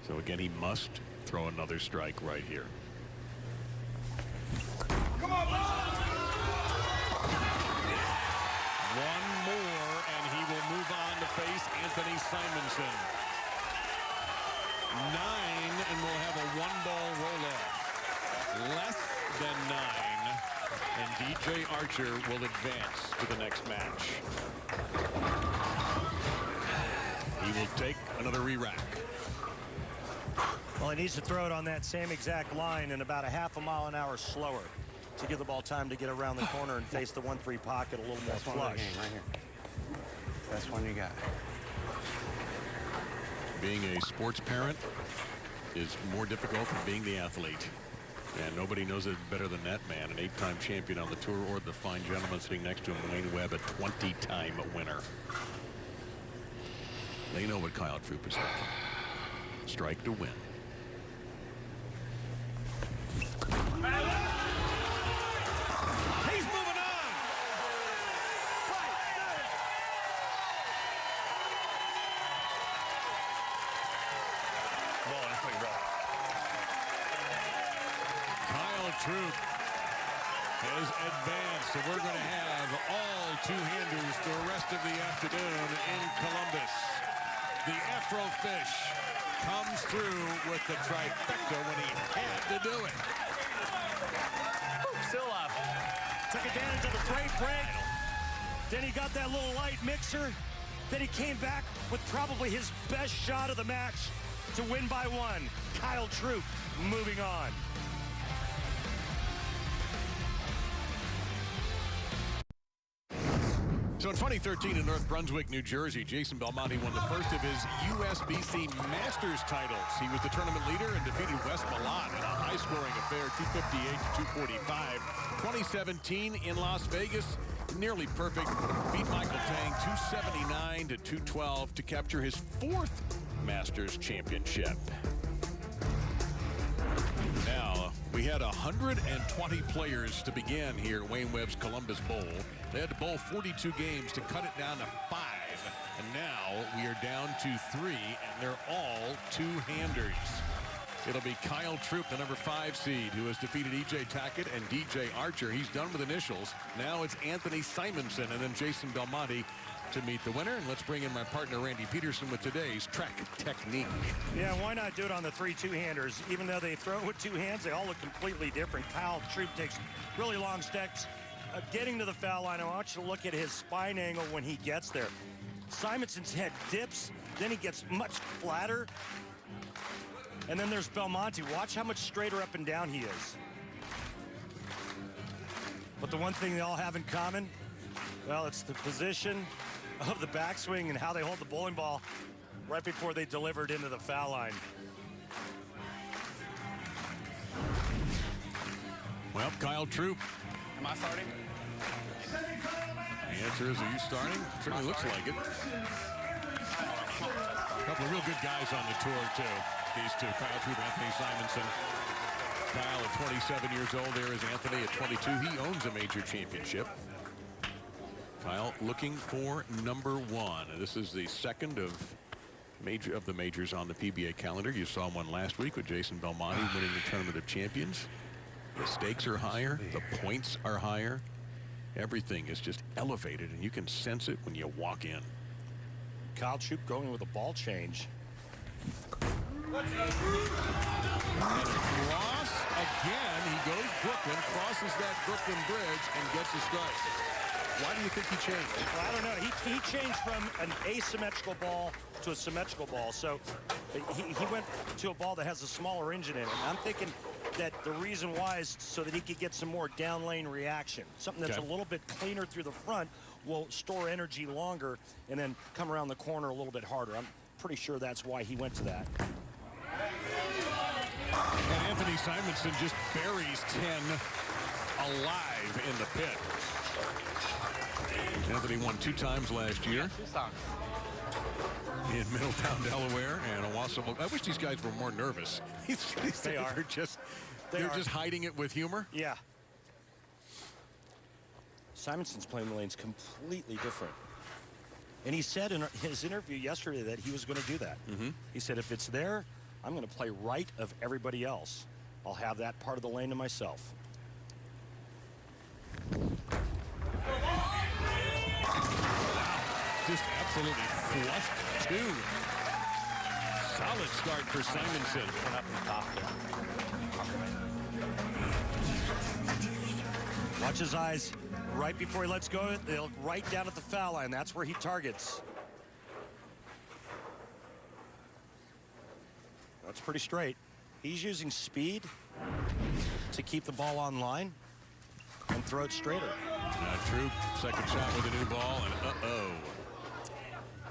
So again, he must throw another strike right here. Come on, one more, and he will move on to face Anthony Simonsen. 9, and we'll have a 1-ball roll-off. Less than 9, and DJ Archer will advance to the next match. He will take another re-rack. Well, he needs to throw it on that same exact line and about a half a mile an hour slower to give the ball time to get around the corner and face the 1-3 pocket a little more flush. One game right here. Best one you got. Being a sports parent is more difficult than being the athlete. And nobody knows it better than that man, an 8-time champion on the tour, or the fine gentleman sitting next to him, Wayne Webb, a 20-time winner. They know what Kyle Troup is thinking. Strike to win. He's moving on. Ball, that's pretty rough. Kyle Troup has advanced, so we're going to have all 2-handers for the rest of the afternoon in Columbus. The Afro Fish comes through with the trifecta when he had to do it. Still up. Took advantage of the great break. Then he got that little light mixer. Then he came back with probably his best shot of the match to win by 1. Kyle Troup moving on. So in 2013 in North Brunswick, New Jersey, Jason Belmonte won the first of his USBC Masters titles. He was the tournament leader and defeated Wes Milan in a high-scoring affair, 258 to 245. 2017 in Las Vegas, nearly perfect. Beat Michael Tang 279 to 212 to capture his 4th Masters championship. Now, we had 120 players to begin here at Wayne Webb's Columbus Bowl. They had to bowl 42 games to cut it down to 5. And now we are down to 3, and they're all 2-handers. It'll be Kyle Troup, the number 5 seed, who has defeated E.J. Tackett and DJ Archer. He's done with initials. Now it's Anthony Simonsen and then Jason Belmonte to meet the winner. And let's bring in my partner, Randy Peterson, with today's track technique. Yeah, why not do it on the 3 2-handers? Even though they throw with 2 hands, they all look completely different. Kyle Troup takes really long steps getting to the foul line. I want you to look at his spine angle when he gets there. Simonson's head dips, then he gets much flatter. And then there's Belmonte. Watch how much straighter up and down he is. But the one thing they all have in common, well, it's the position of the backswing and how they hold the bowling ball right before they deliver it into the foul line. Well, Kyle Troup. Am I starting? The answer is, are you starting? Certainly looks like it. A couple of real good guys on the tour, too. These two, Kyle Troup, Anthony Simonsen. Kyle at 27 years old. There is Anthony at 22. He owns a major championship. Kyle looking for number 1. This is the second of the majors on the PBA calendar. You saw one last week with Jason Belmonte winning the Tournament of Champions. The stakes are higher. The points are higher. Everything is just elevated, and you can sense it when you walk in. Kyle Troup going with a ball change. And across again, he goes Brooklyn, crosses that Brooklyn bridge, and gets a strike. Why do you think he changed? Well, I don't know. He changed from an asymmetrical ball to a symmetrical ball. So he went to a ball that has a smaller engine in it. And I'm thinking that the reason why is so that he could get some more down lane reaction. Something that's a little bit cleaner through the front will store energy longer and then come around the corner a little bit harder. I'm pretty sure that's why he went to that. And Anthony Simonsen just buries 10 alive in the pit. Anthony won 2 times last year. 2 songs. In Middletown, Delaware, and Owasso. I wish these guys were more nervous. They are. They're just hiding it with humor. Yeah. Simonsen's playing the lanes completely different. And he said in his interview yesterday that he was going to do that. He said, if it's there, I'm going to play right of everybody else. I'll have that part of the lane to myself. Just absolutely flushed, too. Solid start for Simonsen. Went up and topped it. Watch his eyes right before he lets go. They look right down at the foul line. That's where he targets. That's pretty straight. He's using speed to keep the ball on line and throw it straighter. Troup, second shot with a new ball, and uh-oh.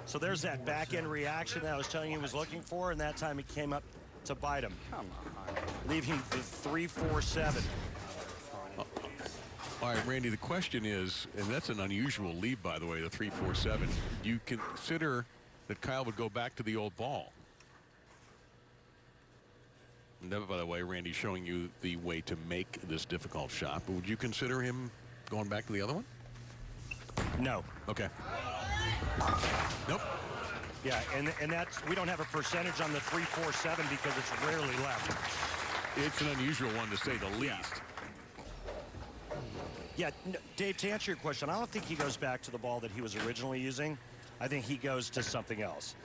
So there's that back-end reaction that I was telling you he was looking for, and that time he came up to bite him. Come on. Leave him with 3-4-7. All right, Randy, the question is, and that's an unusual lead, by the way, the 3-4-7. Do you consider that Kyle would go back to the old ball? Never, by the way, Randy's showing you the way to make this difficult shot, but would you consider him going back to the other one? No. Okay. Nope. Yeah, and that's, we don't have a percentage on the 3-4-7 because it's rarely left. It's an unusual one to say the least. Yeah, Dave, to answer your question, I don't think he goes back to the ball that he was originally using. I think he goes to something else.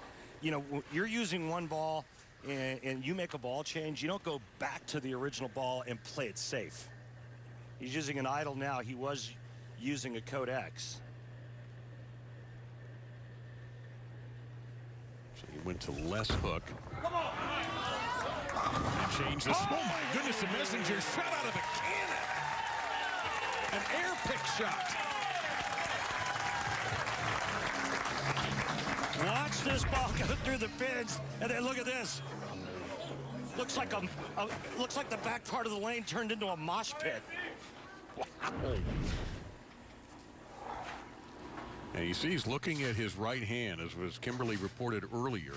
You know, you're using one ball and you make a ball change, you don't go back to the original ball and play it safe. He's using an idle now. He was using a Code X. So he went to less hook. And changed this. Oh my goodness, the messenger shot out of a cannon. An air pick shot. Watch this ball go through the pins, and then look at this. Looks like looks like the back part of the lane turned into a mosh pit. Wow. And you see he's looking at his right hand, as was Kimberly reported earlier.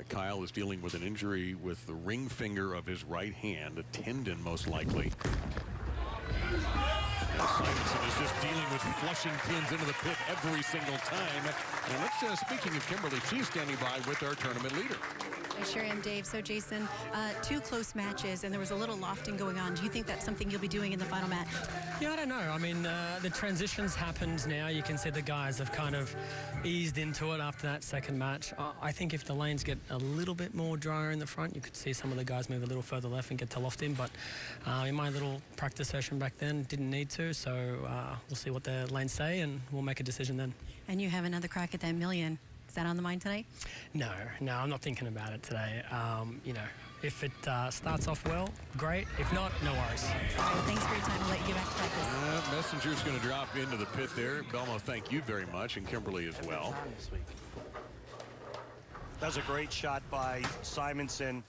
Kyle is dealing with an injury with the ring finger of his right hand, a tendon most likely. Simonsen is just dealing with flushing pins into the pit every single time. And let's, speaking of Kimberly, she's standing by with our tournament leader. I sure am, Dave. So, Jason, 2 close matches, and there was a little lofting going on. Do you think that's something you'll be doing in the final match? Yeah, I don't know. I mean, the transitions happened now. You can see the guys have kind of eased into it after that second match. I think if the lanes get a little bit more drier in the front, you could see some of the guys move a little further left and get to lofting. But in my little practice session back then, didn't need to. So we'll see what the lanes say, and we'll make a decision then. And you have another crack at that million. Is that on the mind tonight? No, I'm not thinking about it today. You know, if it starts off well, great. If not, no worries. All right, thanks for your time. I'll let you get back to practice. Messenger's going to drop into the pit there. Belmo, thank you very much, and Kimberly as well. That was a great shot by Simonsen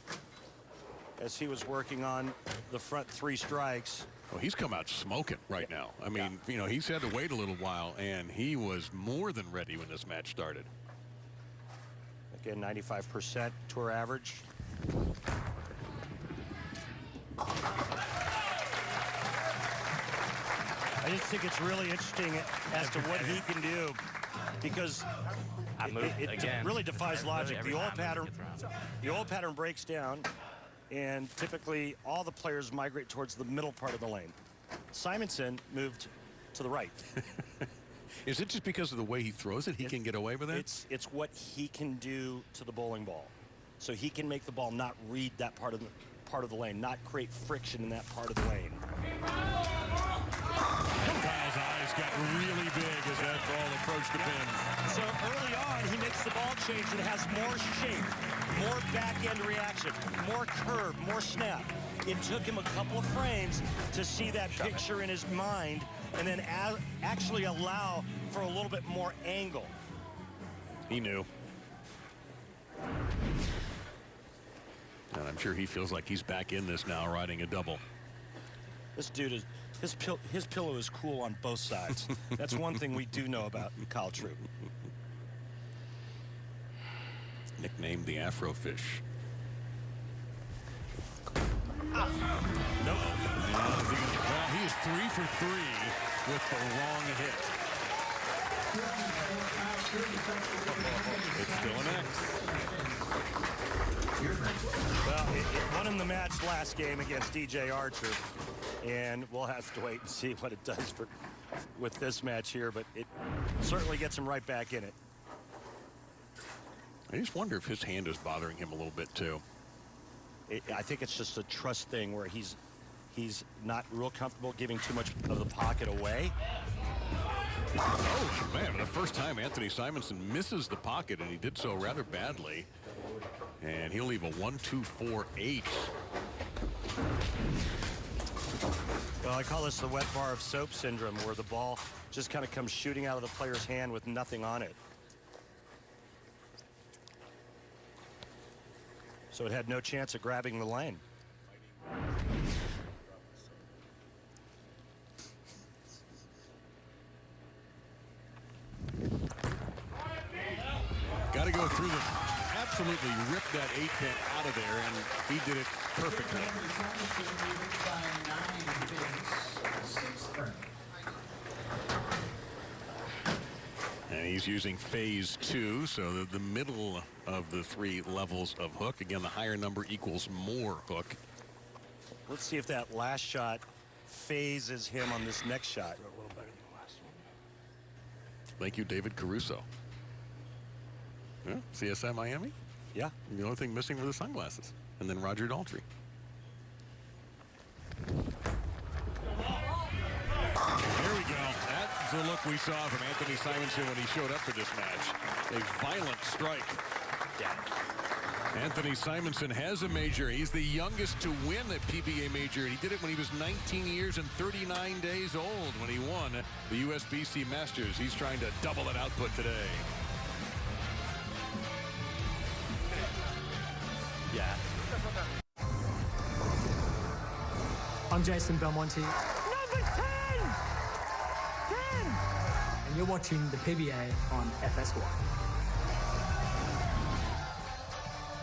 as he was working on the front 3 strikes. Well, he's come out smoking right now. I mean, you know, he's had to wait a little while, and he was more than ready when this match started. Again, 95% tour average. I just think it's really interesting as to what he can do, because it really defies logic. The old pattern breaks down, and typically all the players migrate towards the middle part of the lane. Simonsen moved to the right. Is it just because of the way he throws it, he can get away with it? It's what he can do to the bowling ball. So he can make the ball not read that part of the lane, not create friction in that part of the lane. Kyle's eyes got really big as that ball approached the pin. So early on, he makes the ball change and has more shape, more back-end reaction, more curve, more snap. It took him a couple of frames to see that picture in his mind and then actually allow for a little bit more angle. He knew. And I'm sure he feels like he's back in this now, riding a double. This dude is, his pillow is cool on both sides. That's one thing we do know about Kyle Troup. Nicknamed the Afrofish. Nope. Well, he is 3 for 3 with the wrong hit. It's still an X. Well, it won him the match last game against DJ Archer, and we'll have to wait and see what it does with this match here, but it certainly gets him right back in it. I just wonder if his hand is bothering him a little bit too. I think it's just a trust thing where he's not real comfortable giving too much of the pocket away. Oh, man, for the first time, Anthony Simonsen misses the pocket, and he did so rather badly. And he'll leave a 1-2-4-8. Well, I call this the wet bar of soap syndrome, where the ball just kind of comes shooting out of the player's hand with nothing on it. So it had no chance of grabbing the lane. Got to go through the... Absolutely ripped that 8-pin out of there, and he did it perfectly. And he's using phase 2, so the middle of the 3 levels of hook. Again, the higher number equals more hook. Let's see if that last shot phases him on this next shot. Thank you, David Caruso. Yeah, CSI Miami? Yeah. The only thing missing were the sunglasses. And then Roger Daltrey. There we go. That's the look we saw from Anthony Simonsen when he showed up for this match. A violent strike. Yeah. Anthony Simonsen has a major. He's the youngest to win a PBA major. He did it when he was 19 years and 39 days old when he won the USBC Masters. He's trying to double that output today. Yeah. I'm Jason Belmonte. Number 10! 10! And you're watching the PBA on FS1.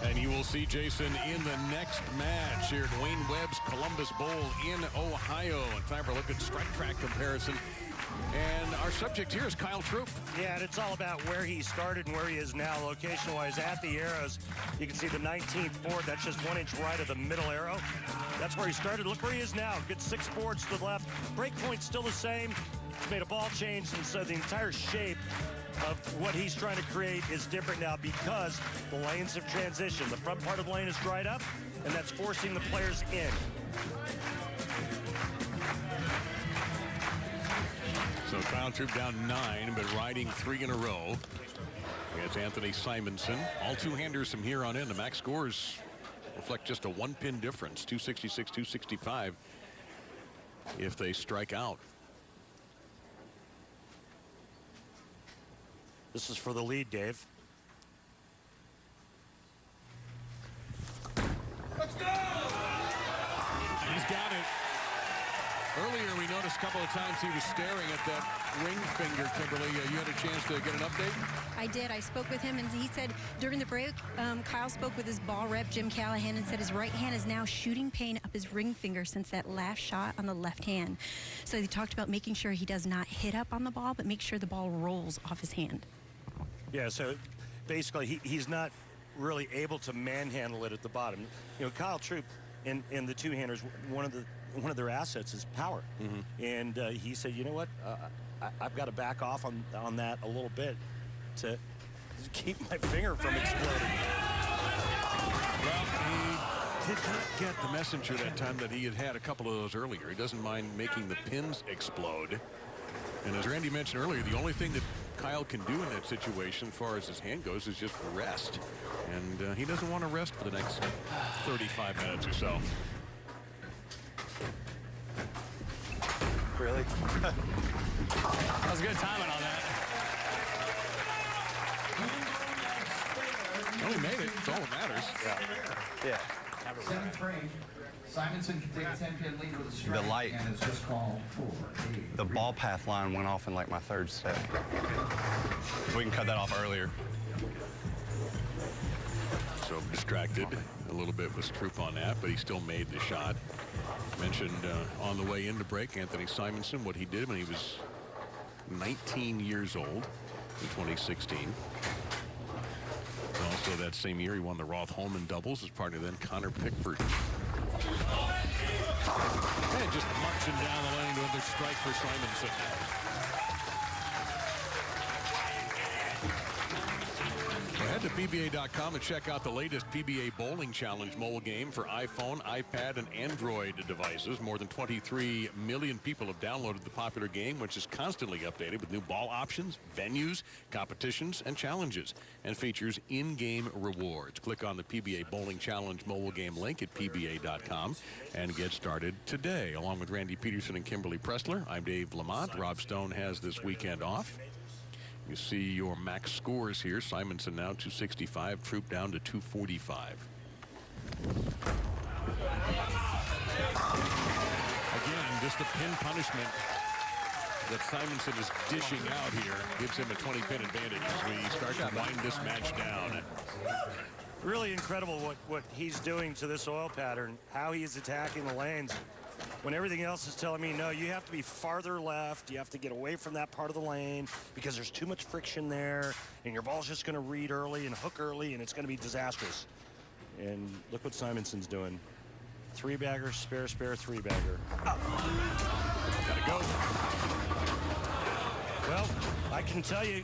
And you will see Jason in the next match here at Wayne Webb's Columbus Bowl in Ohio. And time for a look at strike track comparison. And our subject here is Kyle Troup. Yeah, and it's all about where he started and where he is now location-wise at the arrows. You can see the 19th board. That's just 1 inch right of the middle arrow. That's where he started. Look where he is now. Good 6 boards to the left. Break point's still the same. He's made a ball change, and so the entire shape of what he's trying to create is different now because the lanes have transitioned. The front part of the lane is dried up, and that's forcing the players in. So Kyle Troup down 9, but riding 3 in a row against Anthony Simonsen. All two-handers from here on in. The max scores reflect just a 1-pin difference, 266, 265, if they strike out. This is for the lead, Dave. Let's go! And he's got it. Earlier, we noticed a couple of times he was staring at that ring finger, Kimberly. You had a chance to get an update? I did. I spoke with him, and he said during the break, Kyle spoke with his ball rep, Jim Callahan, and said his right hand is now shooting pain up his ring finger since that last shot on the left hand. So he talked about making sure he does not hit up on the ball, but make sure the ball rolls off his hand. Yeah, so basically he's not really able to manhandle it at the bottom. You know, Kyle Troup and the two-handers, one of their assets is power. And he said, you know what, I've got to back off on that a little bit to keep my finger from exploding. Well, he did not get the messenger that time that he had a couple of those earlier. He doesn't mind making the pins explode. And as Randy mentioned earlier, the only thing that Kyle can do in that situation as far as his hand goes is just rest. And he doesn't want to rest for the next 35 minutes or so. Really? That was good timing on that. Well, he made it. It's all that matters. Yeah. Seventh frame. Simonsen can take a 10-pin lead with a strike. The light. And it's just called for The ball path line went off in like my third step. If we can cut that off earlier. So distracted a little bit was Troup on that, but he still made the shot. Mentioned on the way into break, Anthony Simonsen, what he did when he was 19 years old in 2016. Also that same year, he won the Roth-Holman doubles as partner then Connor Pickford. And just marching down the lane to another strike for Simonsen. Head to PBA.com and check out the latest PBA Bowling Challenge mobile game for iPhone, iPad, and Android devices. More than 23 million people have downloaded the popular game, which is constantly updated with new ball options, venues, competitions, and challenges, and features in-game rewards. Click on the PBA Bowling Challenge mobile game link at PBA.com and get started today. Along with Randy Peterson and Kimberly Pressler, I'm Dave Lamont. Rob Stone has this weekend off. You see your max scores here. Simonsen now 265, Troup down to 245. Again, just the pin punishment that Simonsen is dishing out here gives him a 20-pin advantage as we start to wind this match down. Really incredible what he's doing to this oil pattern, how he's attacking the lanes. When everything else is telling me, no, you have to be farther left, you have to get away from that part of the lane because there's too much friction there, and your ball's just going to read early and hook early, and it's going to be disastrous. And look what Simonsen's doing. Three-bagger, spare, three-bagger. Gotta go. Well, I can tell you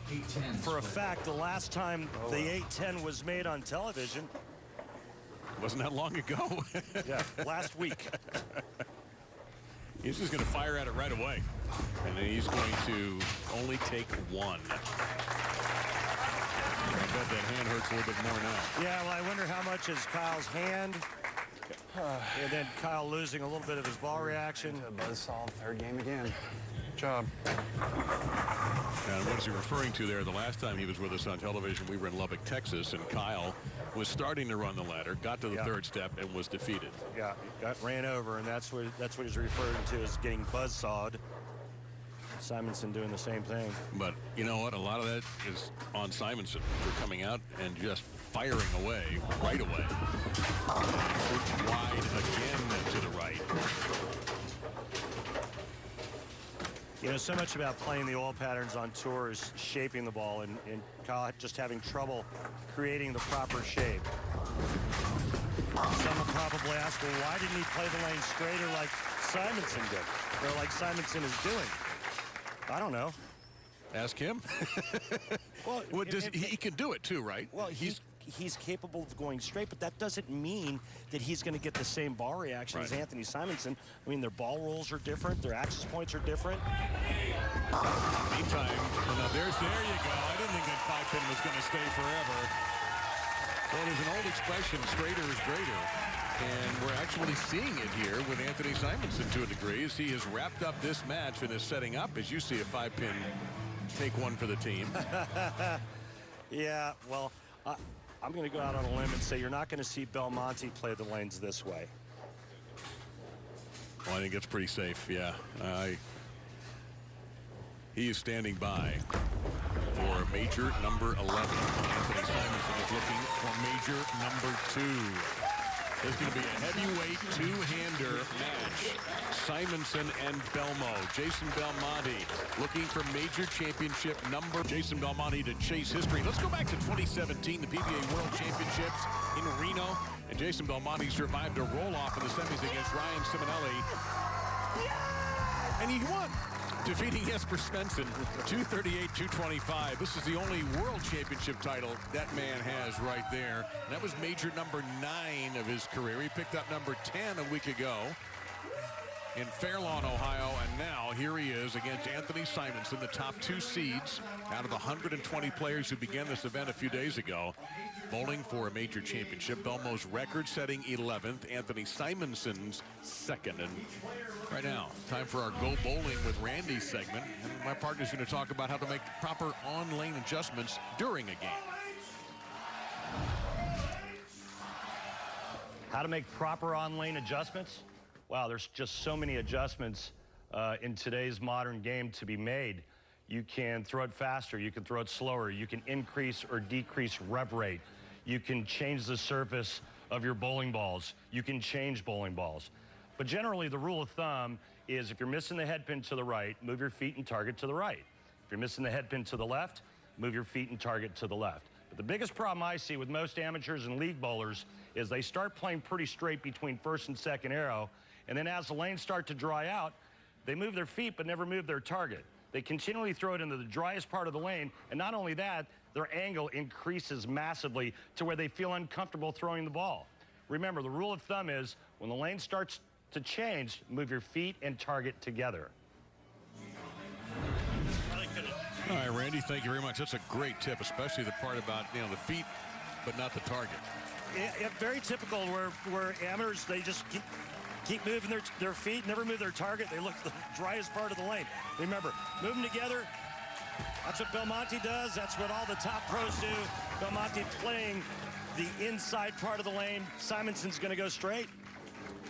for a fact the last time the 810 was made on television. Wasn't that long ago. Yeah, last week. He's just going to fire at it right away. And then he's going to only take one. I bet that hand hurts a little bit more now. Yeah, well, I wonder how much is Kyle's hand. And then Kyle losing a little bit of his ball reaction. Buzzsaw, third game again. Good job. And what is he referring to there? The last time he was with us on television, we were in Lubbock, Texas, and Kyle was starting to run the ladder, got to the third step, and was defeated. Yeah, got ran over, and that's what he's referring to as getting buzzsawed. Simonsen doing the same thing. But you know what? A lot of that is on Simonsen for coming out and just firing away right away. Wide again to the right. You know, so much about playing the oil patterns on tour is shaping the ball, and Kyle just having trouble creating the proper shape. Some will probably ask, well, why didn't he play the lane straighter like Simonsen did, or like Simonsen is doing? I don't know. Ask him. Well, he can do it too, right? Well, he's capable of going straight, but that doesn't mean that he's going to get the same ball reaction as Anthony Simonsen. I mean, their ball rolls are different, their axis points are different. Meantime, well, there you go. I didn't think that 5-pin was going to stay forever. Well, there's an old expression, straighter is greater. And we're actually seeing it here with Anthony Simonsen to a degree as he has wrapped up this match and is setting up, as you see, a 5-pin take one for the team. Yeah, well, I'm going to go out on a limb and say you're not going to see Belmonte play the lanes this way. Well, I think it's pretty safe, yeah. He is standing by for major number 11. Anthony Simonsen is looking for major number 2. It's going to be a heavyweight two-hander match. Simonsen and Belmo. Jason Belmonte looking for major championship number. Jason Belmonte to chase history. Let's go back to 2017, the PBA World Championships in Reno. And Jason Belmonte survived a roll-off in the semis against Ryan Simonelli. And he won, defeating Jesper Svensson 238-225. This is the only world championship title that man has right there. And that was major number 9 of his career. He picked up number 10 a week ago in Fairlawn, Ohio, and now here he is against Anthony Simonsen, the top 2 seeds out of the 120 players who began this event a few days ago, bowling for a major championship. Belmo's record-setting 11th, Anthony Simonsen's 2nd. And right now, time for our Go Bowling with Randy segment, and my partner's going to talk about how to make proper on-lane adjustments during a game. How to make proper on-lane adjustments? Wow, there's just so many adjustments in today's modern game to be made. You can throw it faster, you can throw it slower, you can increase or decrease rev rate, you can change the surface of your bowling balls, you can change bowling balls. But generally, the rule of thumb is if you're missing the head pin to the right, move your feet and target to the right. If you're missing the head pin to the left, move your feet and target to the left. But the biggest problem I see with most amateurs and league bowlers is they start playing pretty straight between first and second arrow, and then as the lanes start to dry out, they move their feet but never move their target. They continually throw it into the driest part of the lane, and not only that, their angle increases massively to where they feel uncomfortable throwing the ball. Remember, the rule of thumb is when the lane starts to change, move your feet and target together. All right, Randy, thank you very much. That's a great tip, especially the part about, you know, the feet but not the target. Very typical where amateurs, they just keep moving their feet, never move their target. They look at the driest part of the lane. Remember, move them together. That's what Belmonte does. That's what all the top pros do. Belmonte playing the inside part of the lane. Simonsen's going to go straight.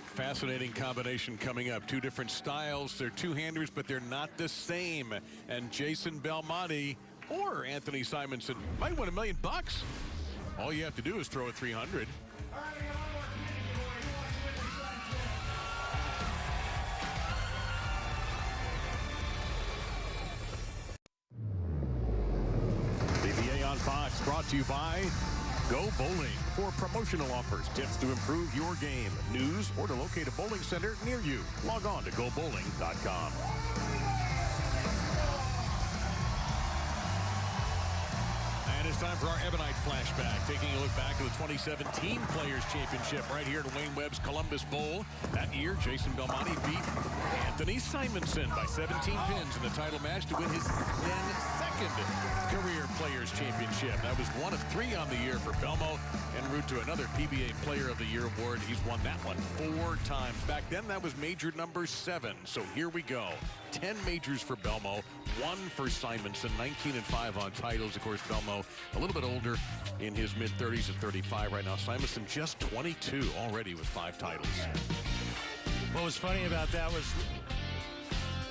Fascinating combination coming up. 2 different styles. They're two-handers, but they're not the same. And Jason Belmonte or Anthony Simonsen might win $1 million. All you have to do is throw a 300. PBA on Fox, brought to you by Go Bowling. For promotional offers, tips to improve your game, news, or to locate a bowling center near you, log on to gobowling.com. And it's time for our Ebonite flashback, taking a look back at the 2017 Players Championship right here at Wayne Webb's Columbus Bowl. That year, Jason Belmonte beat Anthony Simonsen by 17 pins in the title match to win his then second career Players Championship. That was 1 of 3 on the year for Belmo, en route to another PBA Player of the Year award. He's won that one 4 times. Back then, that was major number 7. So here we go. 10 majors for Belmo, 1 for Simonsen, 19-5 on titles. Of course, Belmo a little bit older, in his mid-30s at 35 right now. Simonsen just 22 already with 5 titles. What was funny about that was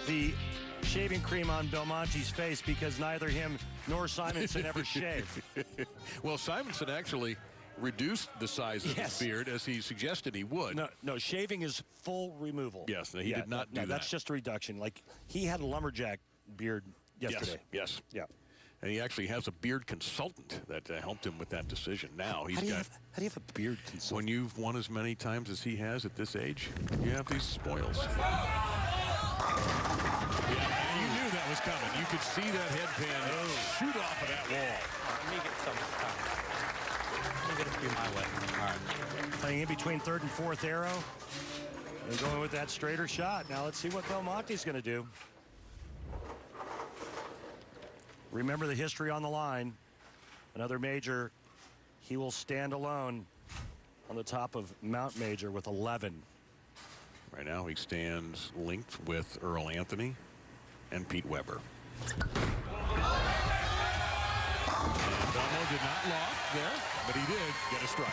the shaving cream on Belmonte's face, because neither him nor Simonsen ever shave. Well, Simonsen actually reduced the size of his beard, as he suggested he would. No, shaving is full removal. Yes, he did not do that. That's just a reduction. Like, he had a lumberjack beard yesterday. Yes. Yeah. And he actually has a beard consultant that helped him with that decision. Now he's how do you got. How do you have a beard consultant? When you've won as many times as he has at this age, you have these spoils. Yeah, you knew that was coming. You could see that head pin shoot off of that wall. Let me get some stuff. Let me get a few my way. All right. Playing in between 3rd and 4th arrow and going with that straighter shot. Now let's see what Belmonte's going to do. Remember the history on the line. Another major. He will stand alone on the top of Mount Major with 11. Right now he stands linked with Earl Anthony and Pete Weber. And Belmo did not loft there, but he did get a strike.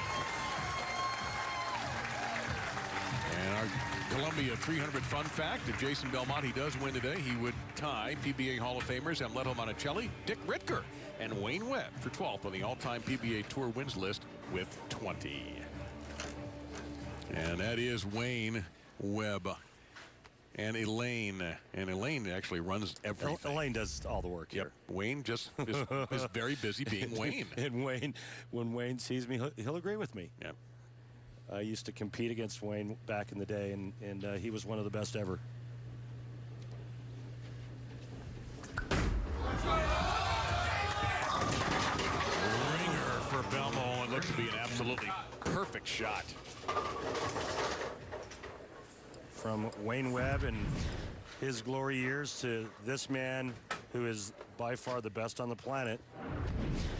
And our Columbia 300 fun fact, if Jason Belmonte does win today, he would tie PBA Hall of Famers Amleto Monticelli, Dick Ritker, and Wayne Webb for 12th on the all-time PBA Tour wins list with 20. And that is Wayne Webb. And Elaine actually runs everything. Elaine does all the work here. Wayne just is very busy being Wayne. And Wayne, when Wayne sees me, he'll agree with me. Yeah. I used to compete against Wayne back in the day, and he was one of the best ever. Ringer for Belmonte. It looks to be an absolutely perfect shot. From Wayne Webb and his glory years to this man who is by far the best on the planet.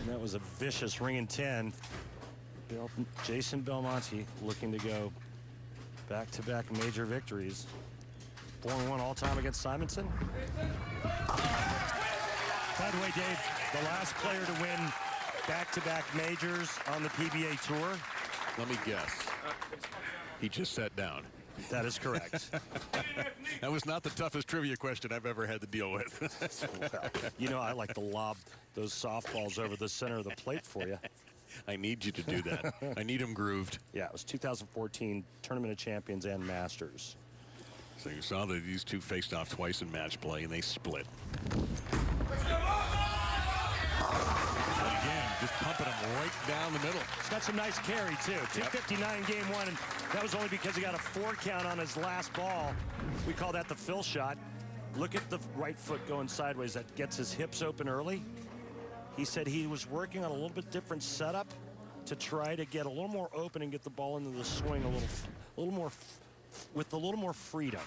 And that was a vicious ring in 10. Jason Belmonte looking to go back-to-back major victories. 4-1 all-time against Simonsen. By the way, Dave, the last player to win back-to-back majors on the PBA Tour. Let me guess. He just sat down. That is correct. That was not the toughest trivia question I've ever had to deal with. Well, you know, I like to lob those softballs over the center of the plate for you. I need you to do that. I need them grooved. Yeah, it was 2014 Tournament of Champions and Masters. So you saw that these two faced off twice in match play, and they split. Again, just pumping them right down the middle. He's got some nice carry, too. 259 game one, and that was only because he got a 4 count on his last ball. We call that the fill shot. Look at the right foot going sideways. That gets his hips open early. He said he was working on a little bit different setup to try to get a little more open and get the ball into the swing a little more freedom.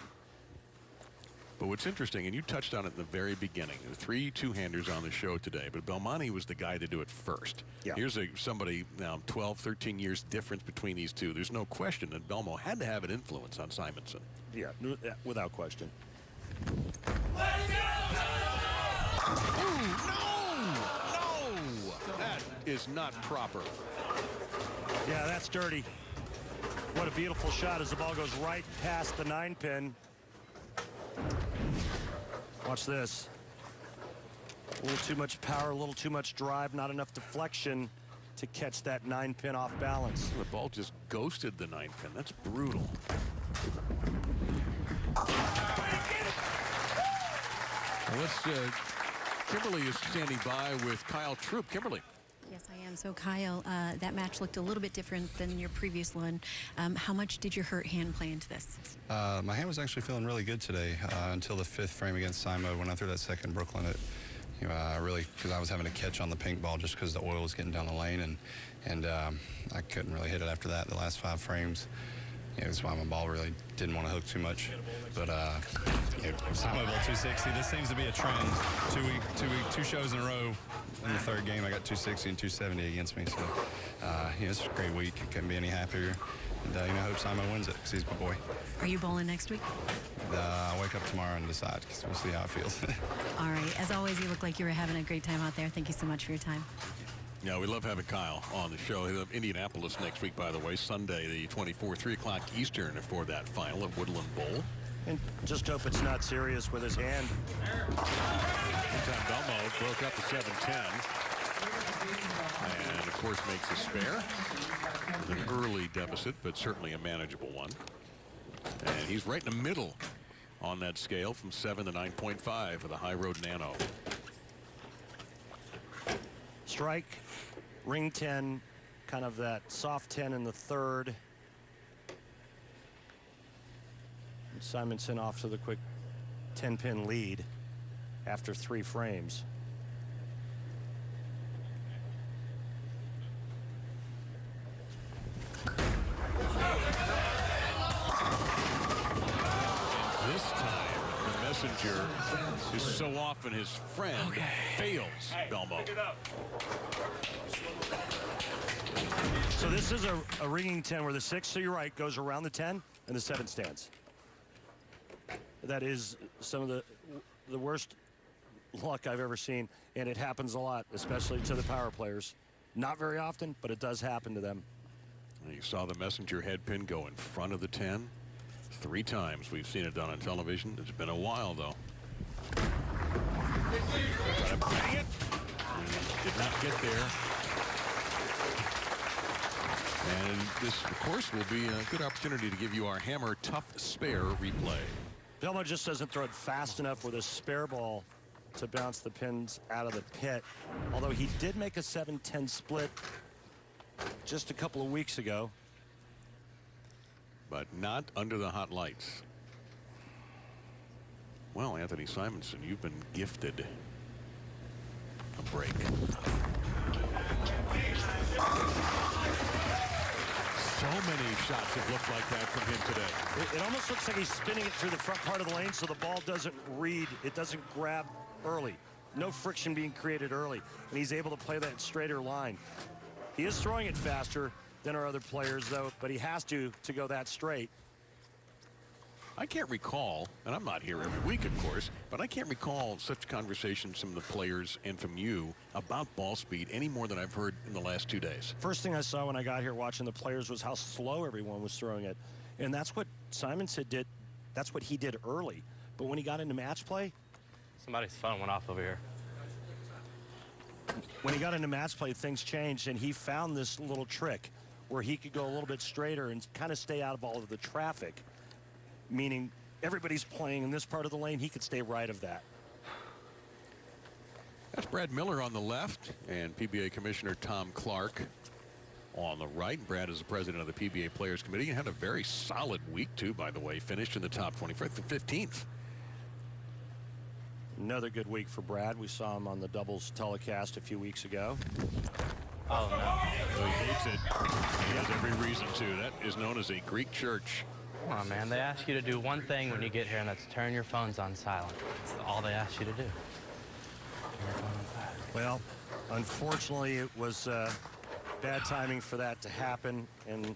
But what's interesting, and you touched on it in the very beginning, the 3 two-handers on the show today, but Belmonte was the guy to do it first. Yeah. Here's somebody now 12, 13 years difference between these two. There's no question that Belmonte had to have an influence on Simonsen. Yeah, without question. That is not proper. Yeah, that's dirty. What a beautiful shot as the ball goes right past the 9-pin. Watch this. A little too much power, a little too much drive, not enough deflection to catch that 9-pin off balance. The ball just ghosted the 9-pin. That's brutal. Well, Kimberly is standing by with Kyle Troup. Kimberly. Yes, I am. So, Kyle, that match looked a little bit different than your previous one. How much did your hurt hand play into this? My hand was actually feeling really good today until the 5th frame against Simo. When I threw that second Brooklyn, because I was having to catch on the pink ball just because the oil was getting down the lane, and I couldn't really hit it after that. The last 5 frames. That's why my ball really didn't want to hook too much. But Simo ball 260. This seems to be a trend. 2 shows in a row. In the 3rd game, I got 260 and 270 against me. So, it's a great week. I couldn't be any happier. And, I hope Simo wins it because he's my boy. Are you bowling next week? I'll wake up tomorrow and decide because we'll see how it feels. All right. As always, you look like you were having a great time out there. Thank you so much for your time. Yeah, we love having Kyle on the show. He'll have Indianapolis next week, by the way, Sunday, the 24th, 3 o'clock Eastern for that final at Woodland Bowl. And just hope it's not serious with his hand. Meantime, Belmonte broke up the 7-10. And, of course, makes a spare. With an early deficit, but certainly a manageable one. And he's right in the middle on that scale from 7 to 9.5 for the High Road Nano. Strike, ring 10, kind of that soft 10 in the 3rd. And Simonsen off to the quick 10-pin lead after 3 frames. This time, the messenger is so often his friend fails Belmonte. So this is a ringing 10 where the 6 to your right goes around the 10 and the 7 stands. That is some of the worst luck I've ever seen, and it happens a lot, especially to the power players. Not very often, but it does happen to them. You saw the messenger head pin go in front of the 10. 3 times we've seen it done on television. It's been a while, though. Try to bang it. Did not get there. And this, of course, will be a good opportunity to give you our Hammer Tough Spare replay. Belmonte just doesn't throw it fast enough with a spare ball to bounce the pins out of the pit. Although he did make a 7-10 split just a couple of weeks ago. But not under the hot lights. Well, Anthony Simonsen, you've been gifted a break. So many shots have looked like that from him today. It almost looks like he's spinning it through the front part of the lane so the ball doesn't read. It doesn't grab early. No friction being created early. And he's able to play that straighter line. He is throwing it faster than our other players, though, but he has to go that straight. I can't recall, and I'm not here every week, of course, but I can't recall such conversations from the players and from you about ball speed any more than I've heard in the last 2 days. First thing I saw when I got here watching the players was how slow everyone was throwing it. And that's what Simonsen did. That's what he did early. But when he got into match play. Somebody's phone went off over here. When he got into match play, things changed, and he found this little trick where he could go a little bit straighter and kind of stay out of all of the traffic. Meaning everybody's playing in this part of the lane, he could stay right of that. That's Brad Miller on the left and PBA Commissioner Tom Clark on the right. Brad is the president of the PBA Players Committee and had a very solid week, too, by the way. Finished in the top 25th, 15th. Another good week for Brad. We saw him on the doubles telecast a few weeks ago. Oh, no. Well, he hates it. He has every reason to. That is known as a Greek church. Come on, man. They ask you to do one thing when you get here, and that's turn your phones on silent. That's all they ask you to do. Turn your phone on silent. Well, unfortunately, it was bad timing for that to happen, and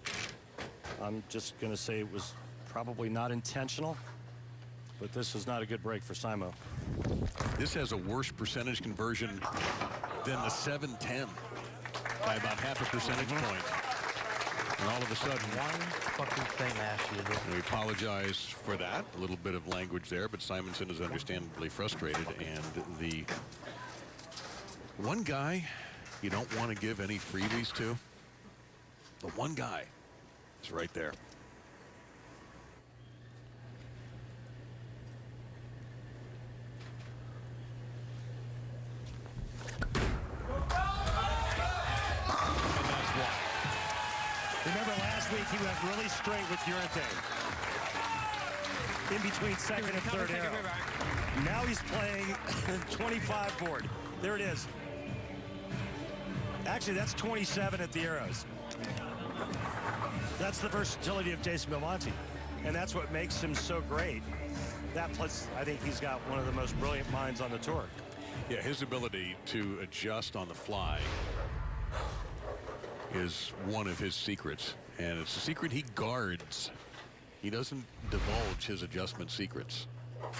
I'm just going to say it was probably not intentional, but this is not a good break for Simo. This has a worse percentage conversion than the 7-10 by about half a percentage point. And all of a sudden, one fucking thing they asked you to do. We apologize for that. A little bit of language there, but Simonsen is understandably frustrated. And the one guy you don't want to give any freebies to, the one guy is right there. Remember last week he went really straight with Urete in between second and third arrow. Now he's playing 25 board. There it is. Actually, that's 27 at the arrows. That's the versatility of Jason Belmonte, and that's what makes him so great. That plus, I think he's got one of the most brilliant minds on the tour. Yeah, his ability to adjust on the fly is one of his secrets, and it's a secret he guards. He doesn't divulge his adjustment secrets. Yeah,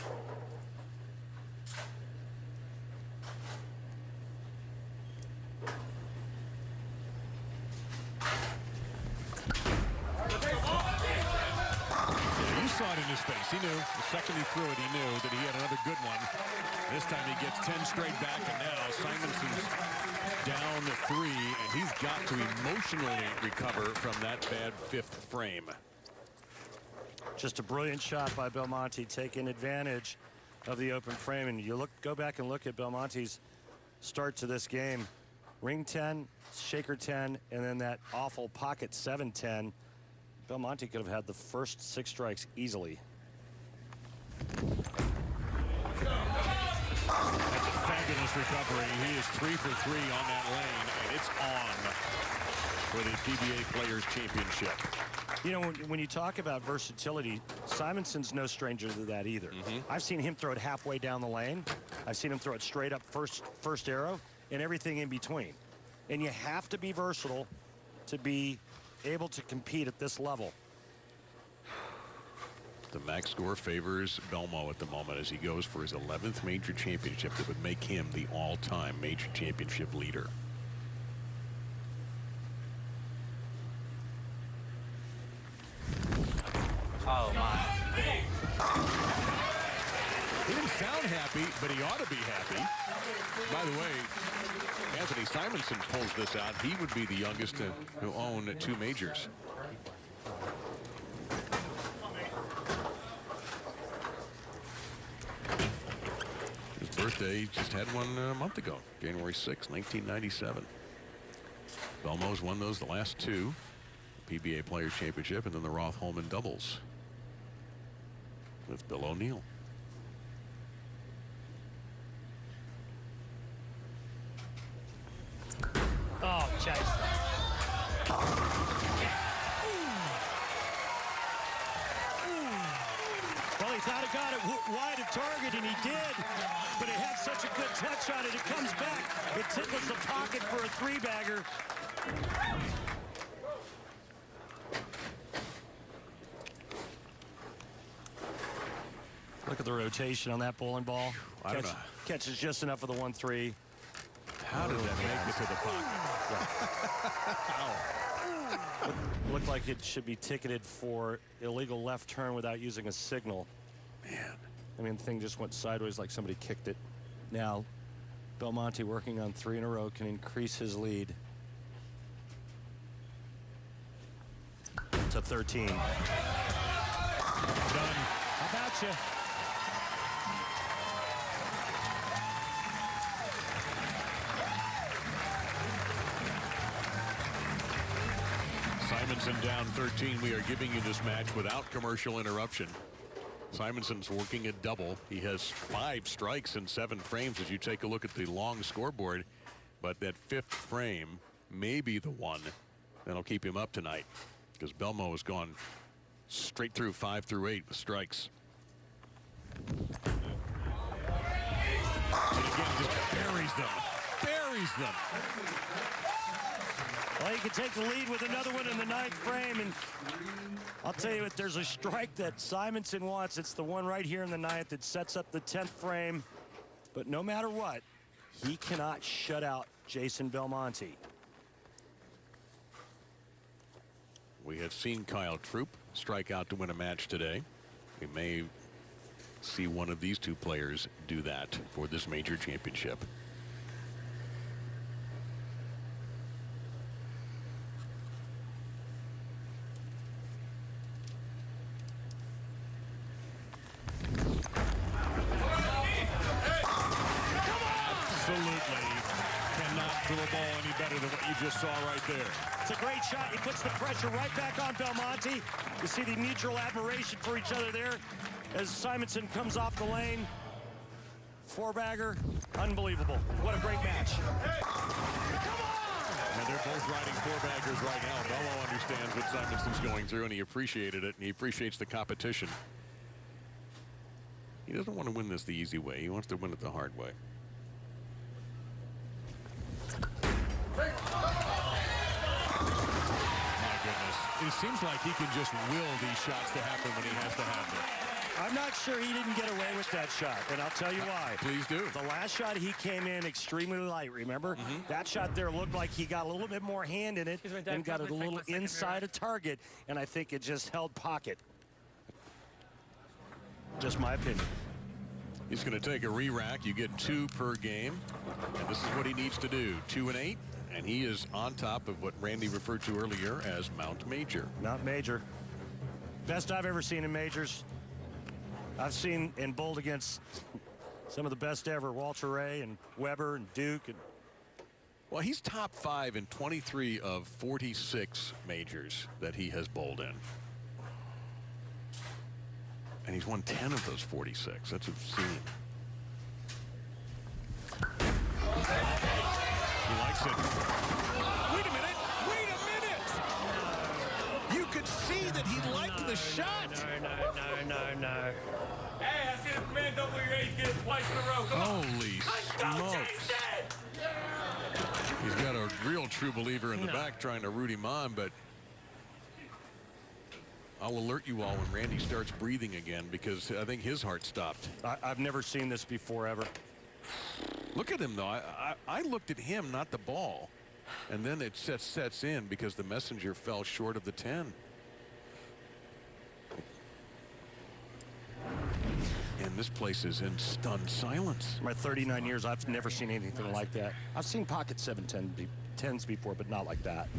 you saw it in his face. He knew. The second he threw it, he knew that he had another good one. This time he gets 10 straight back, and now Simonson's down 3, and he's got to emotionally recover from that bad 5th frame. Just a brilliant shot by Belmonte, taking advantage of the open frame. And you go back and look at Belmonte's start to this game. Ring 10, shaker 10, and then that awful pocket 7-10. Belmonte could have had the first 6 strikes easily. That's a fabulous recovery. He is 3 for 3 on that lane, and it's on for the PBA Players Championship. You know, when you talk about versatility, Simonsen's no stranger to that either. I've seen him throw it halfway down the lane. I've seen him throw it straight up first arrow and everything in between. And you have to be versatile to be able to compete at this level. The max score favors Belmo at the moment as he goes for his 11th major championship that would make him the all-time major championship leader. Oh, my. He didn't sound happy, but he ought to be happy. By the way, Anthony Simonsen pulls this out. He would be the youngest to own 2 majors. birthday. He just had one a month ago, January 6, 1997. Belmo's won those the last two. PBA Players Championship and then the Roth-Holman doubles with Bill O'Neill. Oh, Chase. Well, he thought he got it wide of target, and he did, but it had such a good touch on it. It comes back. It tickles the pocket for a three-bagger. Look at the rotation on that bowling ball. I don't know. Catches just enough of the 1-3. How did that make it to the pocket? Looked like it should be ticketed for illegal left turn without using a signal. Man. I mean, the thing just went sideways like somebody kicked it. Now, Belmonte working on 3 in a row can increase his lead to 13. Done. How about you? Simonsen down 13. We are giving you this match without commercial interruption. Simonsen's working a double. He has 5 strikes in 7 frames as you take a look at the long scoreboard. But that 5th frame may be the one that'll keep him up tonight, because Belmo has gone straight through 5 through 8 with strikes. And again, just buries them. Buries them. Well, you can take the lead with another one in the 9th frame, and I'll tell you what, there's a strike that Simonsen wants. It's the one right here in the 9th that sets up the 10th frame. But no matter what, he cannot shut out Jason Belmonte. We have seen Kyle Troup strike out to win a match today. We may see one of these two players do that for this major championship. To a ball any better than what you just saw right there. It's a great shot. He puts the pressure right back on Belmonte. You see the mutual admiration for each other there as Simonsen comes off the lane. 4-bagger, unbelievable. What a great match. And they're both riding 4-baggers right now. Bello understands what Simonsen's going through, and he appreciated it, and he appreciates the competition. He doesn't want to win this the easy way. He wants to win it the hard way. My goodness. It seems like he can just will these shots to happen when he has to have them. I'm not sure he didn't get away with that shot, and I'll tell you why. Please do. The last shot, he came in extremely light, remember? That shot there looked like he got a little bit more hand in it and got it a little inside of target, and I think it just held pocket. Just my opinion. He's going to take a re-rack. You get 2 per game, and this is what he needs to do. 2 and 8, and he is on top of what Randy referred to earlier as Mount Major. Mount Major. Best I've ever seen in majors. I've seen and bowled against some of the best ever, Walter Ray and Weber and Duke. And well, he's top 5 in 23 of 46 majors that he has bowled in. And he's won 10 of those 46. That's obscene. He likes it. Wait a minute! Wait a minute! You could see that he liked the shot. No. Hey, I see the command W8 get it twice in a row. Come on. Holy smokes. He's got a real true believer in the back trying to root him on, but I'll alert you all when Randy starts breathing again, because I think his heart stopped. I've never seen this before, ever. Look at him, though. I looked at him, not the ball. And then it sets in because the messenger fell short of the 10. And this place is in stunned silence. In my 39 years, I've never seen anything like that. I've seen pocket 7-10s before, but not like that.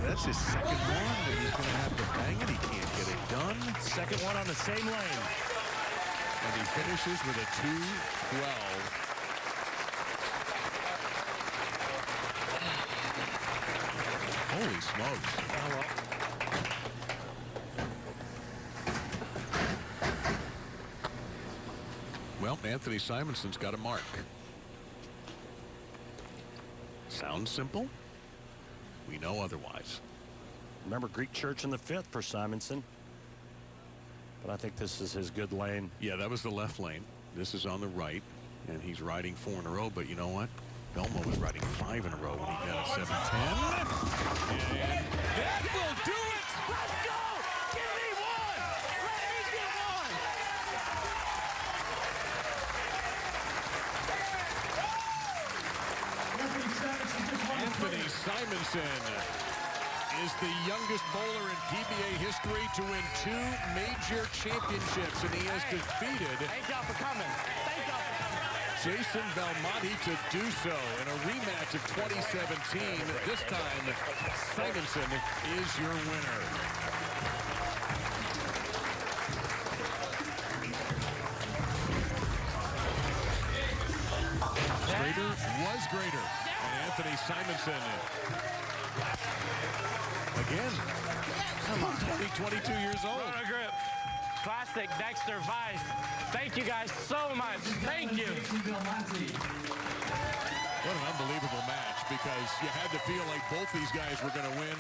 That's his second one, and he's going to have to bang it. He can't get it done. Second one on the same lane. And he finishes with a 2-12 Holy smokes. Well, Anthony Simonsen's got a mark. Sounds simple? We know otherwise. Remember Greek church in the fifth for Simonsen. But I think this is his good lane. Yeah, that was the left lane. This is on the right, and he's riding 4 in a row. But you know what? Belmo was riding 5 in a row when he got a 7-10. And that will do it! Let's go! Give me one! Let me get one! Anthony Simonsen is the youngest bowler in PBA history to win 2 major championships, and he has defeated Thank y'all for coming. Thank y'all for coming. Jason Belmonte to do so in a rematch of 2017. This time, Simonsen is your winner. Greater was greater. And Anthony Simonsen again. Come on, 22 years old. Roto grip. Classic Dexter Vice. Thank you guys so much. Thank you. What an unbelievable match, because you had to feel like both these guys were going to win.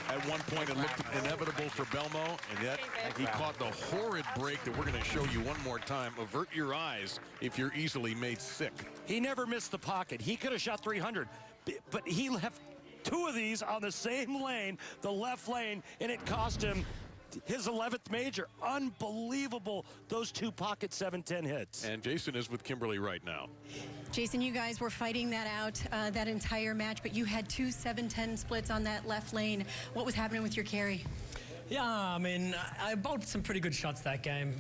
At one point, it looked inevitable for Belmo, and yet he caught the horrid break that we're going to show you one more time. Avert your eyes if you're easily made sick. He never missed the pocket. He could have shot 300, but he left 2 of these on the same lane, the left lane, and it cost him his 11th major. Unbelievable, those 2 pocket 7-10 hits. And Jason is with Kimberly right now. Jason, you guys were fighting that out that entire match, but you had 2 7-10 splits on that left lane. What was happening with your carry? Yeah, I mean, I bowled some pretty good shots that game.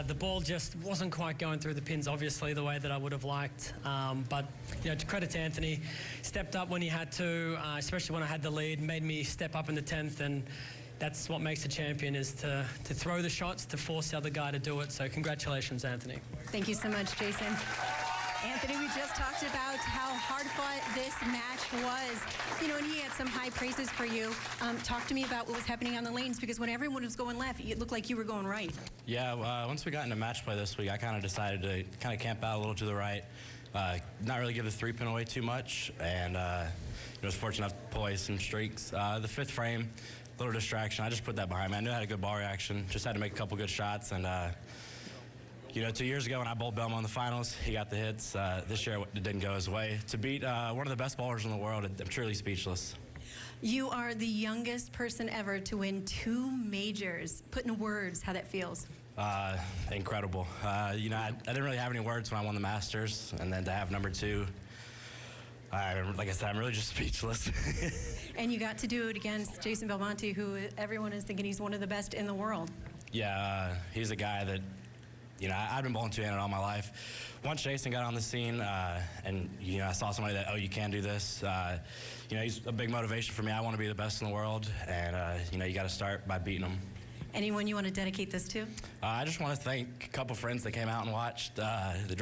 The ball just wasn't quite going through the pins, obviously, the way that I would have liked. But, you know, to credit to Anthony, stepped up when he had to, especially when I had the lead, made me step up in the 10th, and that's what makes a champion, is to throw the shots, to force the other guy to do it. So congratulations, Anthony. Thank you so much, Jason. Anthony, we just talked about how hard-fought this match was. You know, and he had some high praises for you. Talk to me about what was happening on the lanes, because when everyone was going left, it looked like you were going right. Yeah, once we got into match play this week, I kind of decided to kind of camp out a little to the right, not really give the 3-pin away too much, and I was fortunate enough to pull away some streaks. The 5th frame, little distraction. I just put that behind me. I knew I had a good ball reaction. Just had to make a couple good shots. And, you know, 2 years ago when I bowled Belmo in the finals, he got the hits. This year it didn't go his way. To beat one of the best bowlers in the world, I'm truly speechless. You are the youngest person ever to win 2 majors. Put into words how that feels. Incredible. You know, I didn't really have any words when I won the Masters. And then to have number 2, like I said, I'm really just speechless. And you got to do it against Jason Belmonte, who everyone is thinking he's one of the best in the world. Yeah, he's a guy that, you know, I've been bowling 2-handed all my life. Once Jason got on the scene, and, you know, I saw somebody that, oh, you can do this, you know, he's a big motivation for me. I want to be the best in the world, and, you know, you got to start by beating him. Anyone you want to dedicate this to? I just want to thank a couple friends that came out and watched the